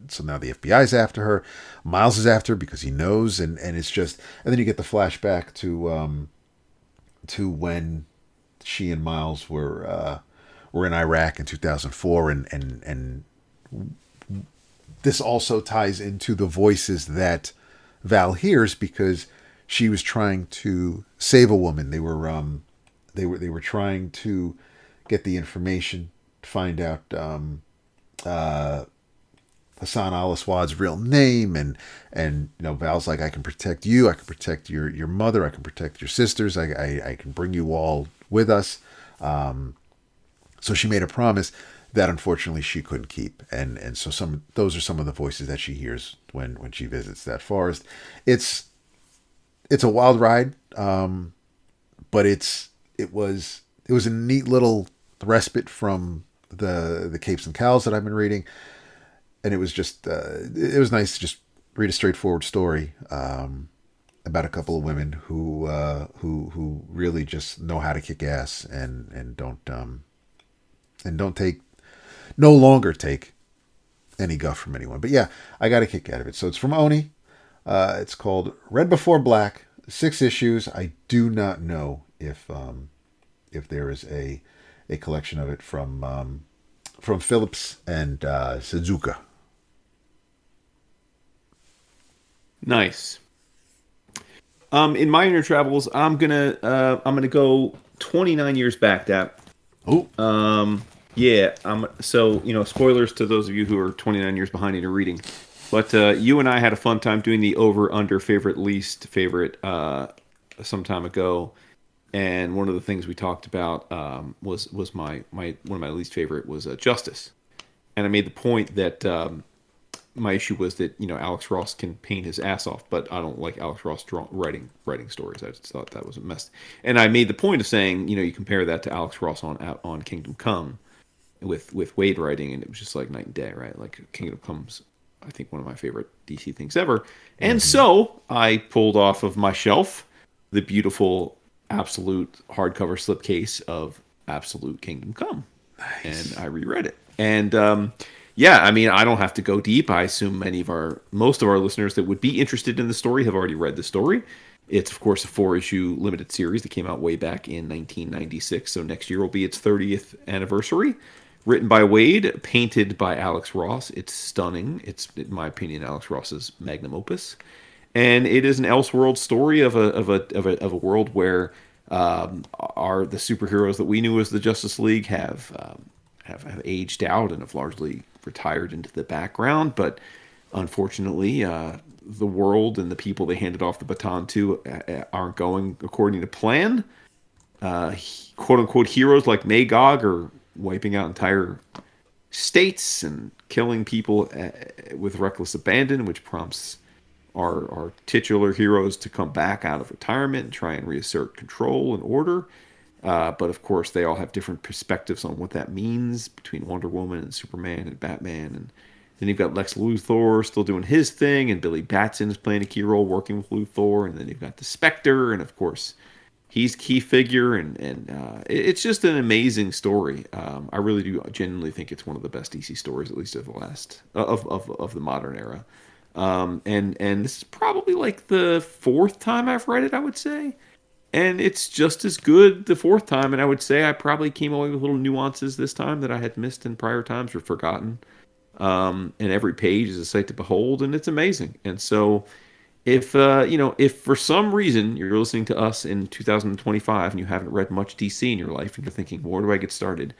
Speaker 2: so now the FBI's after her. Miles is after her because he knows, and it's just, and then you get the flashback to when she and Miles were in Iraq in 2004, and this also ties into the voices that Val hears because she was trying to save a woman. They were trying to get the information to find out Hassan al-Aswad's real name, and Val's like, I can protect you, I can protect your mother, I can protect your sisters, I can bring you all with us. So she made a promise that unfortunately she couldn't keep, and so those are some of the voices that she hears when she visits that forest. It's a wild ride, but it was a neat little respite from the capes and cows that I've been reading, and it was just it was nice to just read a straightforward story about a couple of women who really just know how to kick ass and no longer take any guff from anyone. But yeah, I got a kick out of it. So it's from Oni. It's called Red Before Black. 6 issues. I do not know if there is a collection of it from Phillips and Sudžuka.
Speaker 3: Nice. In my inner travels, I'm gonna go 29 years back. That.
Speaker 2: Oh.
Speaker 3: Yeah. So spoilers to those of you who are 29 years behind in your reading, but you and I had a fun time doing the over under favorite least favorite some time ago, and one of the things we talked about was my one of my least favorite was Justice, and I made the point that my issue was that Alex Ross can paint his ass off, but I don't like Alex Ross writing stories. I just thought that was a mess, and I made the point of saying you compare that to Alex Ross on Kingdom Come with Waid writing, and it was just like night and day, right? Like Kingdom Come's I think one of my favorite DC things ever, and so I pulled off of my shelf the beautiful Absolute hardcover slipcase of Absolute Kingdom Come. Nice. And I reread it. And yeah, I mean, I don't have to go deep. I assume most of our listeners that would be interested in the story have already read the story. It's, of course, a 4-issue limited series that came out way back in 1996. So next year will be its 30th anniversary. Written by Waid, painted by Alex Ross. It's stunning. It's, in my opinion, Alex Ross's magnum opus. And it is an Elseworld story of a world where the superheroes that we knew as the Justice League have aged out and have largely retired into the background. But unfortunately, the world and the people they handed off the baton to aren't going according to plan. Quote unquote heroes like Magog are wiping out entire states and killing people with reckless abandon, which prompts our titular heroes to come back out of retirement and try and reassert control and order. But of course, they all have different perspectives on what that means between Wonder Woman and Superman and Batman Then you've got Lex Luthor still doing his thing, and Billy Batson is playing a key role working with Luthor, and then you've got the Spectre, and of course he's key figure, and it's just an amazing story. I really do genuinely think it's one of the best DC stories, at least of the last of the modern era. And this is probably like the fourth time I've read it, I would say. And it's just as good the fourth time. And I would say I probably came away with little nuances this time that I had missed in prior times or forgotten. And every page is a sight to behold, and it's amazing. And so, if for some reason you're listening to us in 2025 and you haven't read much DC in your life, and you're thinking, where do I get started?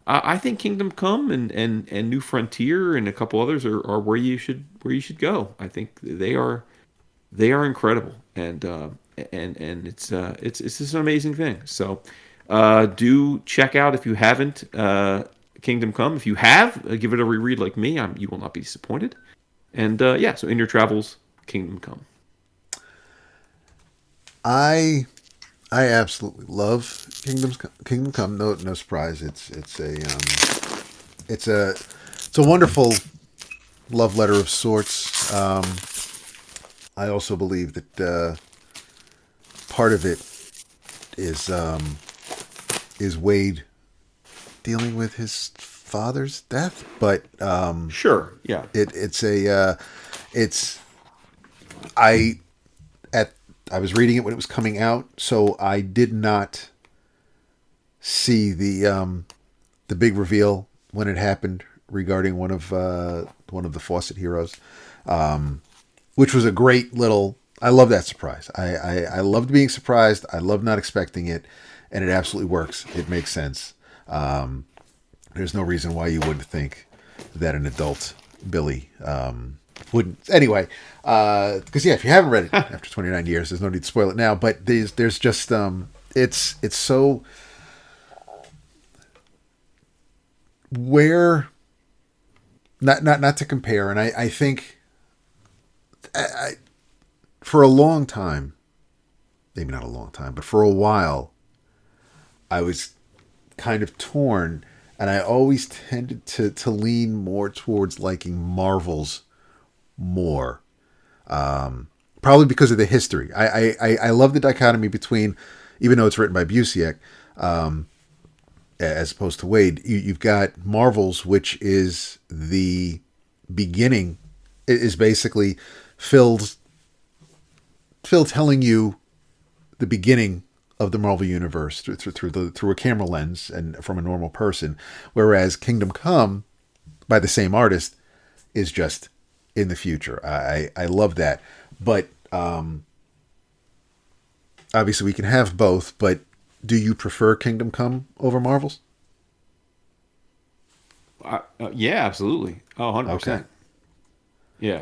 Speaker 3: I think Kingdom Come and New Frontier and a couple others are where you should go. I think they are incredible, and it's just an amazing thing. So do check out if you haven't Kingdom Come. If you have, give it a reread like me. You will not be disappointed. And so in your travels, Kingdom Come.
Speaker 2: I absolutely love Kingdom Come. No surprise. It's a wonderful love letter of sorts. I also believe that part of it is Waid dealing with his father's death, but
Speaker 3: Sure, yeah.
Speaker 2: I was reading it when it was coming out, so I did not see the big reveal when it happened regarding one of the Fawcett heroes, which was a great little. I love that surprise. I loved being surprised. I love not expecting it, and it absolutely works. It makes sense. There's no reason why you wouldn't think that an adult Billy wouldn't. Anyway, because if you haven't read it after 29 years, there's no need to spoil it now. But there's just it's so where not to compare, and I think for a long time, maybe not a long time, but for a while, I was kind of torn. And I always tended to lean more towards liking Marvel's more. Probably because of the history. I love the dichotomy between, even though it's written by Busiek, as opposed to Waid, you've got Marvel's, which is the beginning, is basically Phil telling you the beginning of the Marvel Universe through a camera lens and from a normal person, whereas Kingdom Come, by the same artist, is just in the future. I love that, but obviously we can have both. But do you prefer Kingdom Come over Marvel's?
Speaker 3: Yeah, absolutely. 100%.
Speaker 2: Okay.
Speaker 3: Yeah.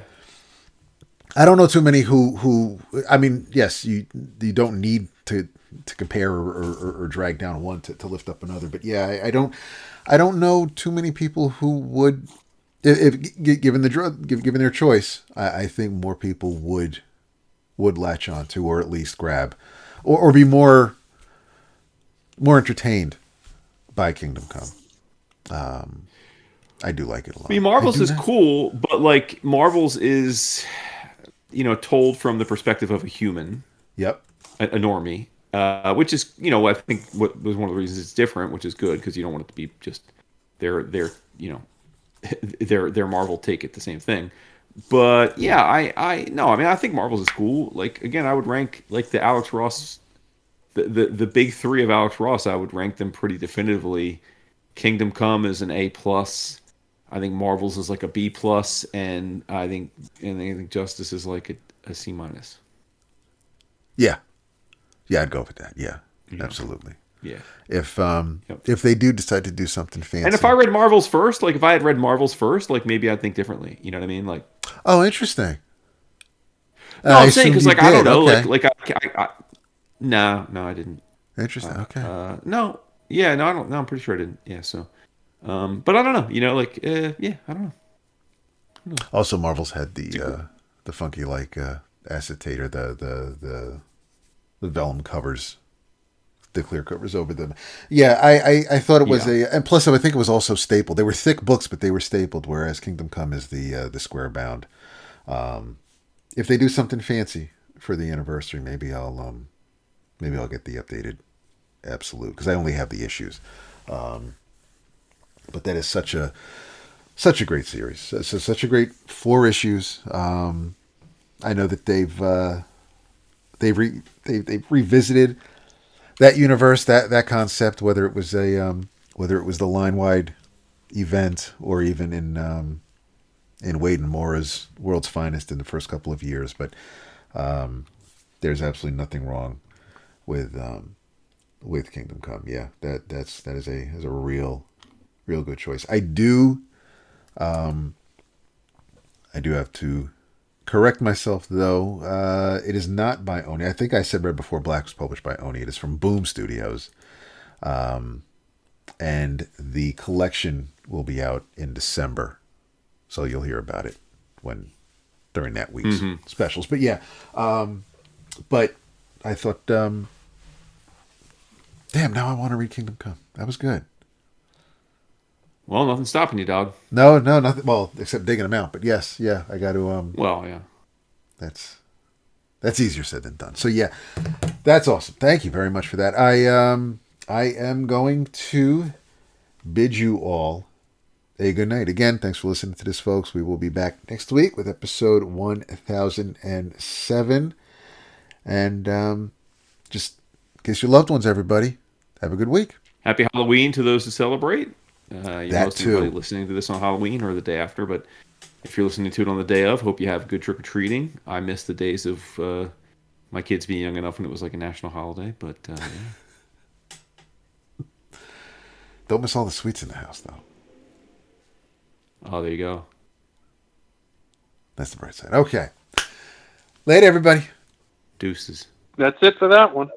Speaker 2: I don't know too many who I mean, yes, you don't need to compare or drag down one to lift up another, but yeah, I don't know too many people who would, if given their choice, I think more people would latch on to, or at least grab, or be more entertained by Kingdom Come. I do like it a lot.
Speaker 3: I mean, Marvel's is cool, but like Marvel's is, told from the perspective of a human.
Speaker 2: Yep.
Speaker 3: A normie, which is, I think what was one of the reasons it's different, which is good because you don't want it to be just their their Marvel take it the same thing. But yeah, I think Marvel's is cool. Like again, I would rank like the Alex Ross, the big three of Alex Ross. I would rank them pretty definitively. Kingdom Come is an A plus. I think Marvel's is like a B plus, and I think Justice is like a C minus.
Speaker 2: Yeah, I'd go with that. Yeah, absolutely.
Speaker 3: Yeah.
Speaker 2: If they do decide to do something fancy,
Speaker 3: and if I read Marvel's first, like if I had read Marvel's first, like maybe I'd think differently. You know what I mean? Like,
Speaker 2: oh, interesting.
Speaker 3: No, I'm saying because like I don't know,
Speaker 2: okay.
Speaker 3: No, I didn't.
Speaker 2: Interesting. Okay.
Speaker 3: No, yeah, no, I don't. No, I'm pretty sure I didn't. Yeah, so, but I don't know. Yeah, I don't know.
Speaker 2: Also, Marvel's had the funky like acetate or the vellum covers the clear covers over them. Yeah, I thought it was and plus I think it was also stapled. They were thick books, but they were stapled, whereas Kingdom Come is the square bound. If they do something fancy for the anniversary, maybe I'll get the updated absolute, because I only have the issues. But that is such a great series. So such a great 4 issues. I know that they've revisited that universe, that concept, whether it was the line wide event or even in Waid and Mora's World's Finest in the first couple of years. But there's absolutely nothing wrong with Kingdom Come. Yeah, that is a real good choice. I do have to correct myself, though. It is not by Oni. I think I said right before Black was published by Oni. It is from Boom Studios. And the collection will be out in December. So you'll hear about it during that week's specials. But yeah, but I thought, damn, now I want to read Kingdom Come. That was good.
Speaker 3: Well, nothing's stopping you, dog.
Speaker 2: No, nothing. Well, except digging them out. But yes, yeah, I got to.
Speaker 3: Well, yeah.
Speaker 2: That's easier said than done. So yeah, that's awesome. Thank you very much for that. I am going to bid you all a good night. Again, thanks for listening to this, folks. We will be back next week with episode 1007. And just kiss your loved ones, everybody. Have a good week.
Speaker 3: Happy Halloween to those who celebrate. You're
Speaker 2: that
Speaker 3: mostly
Speaker 2: too.
Speaker 3: probably listening to this on Halloween or the day after, but if you're listening to it on the day of, hope you have good trick-or-treating. I miss the days of my kids being young enough when it was like a national holiday, but yeah.
Speaker 2: Don't miss all the sweets in the house, though.
Speaker 3: Oh, there you go.
Speaker 2: That's the bright side. Okay. Later, everybody.
Speaker 3: Deuces.
Speaker 5: That's it for that one.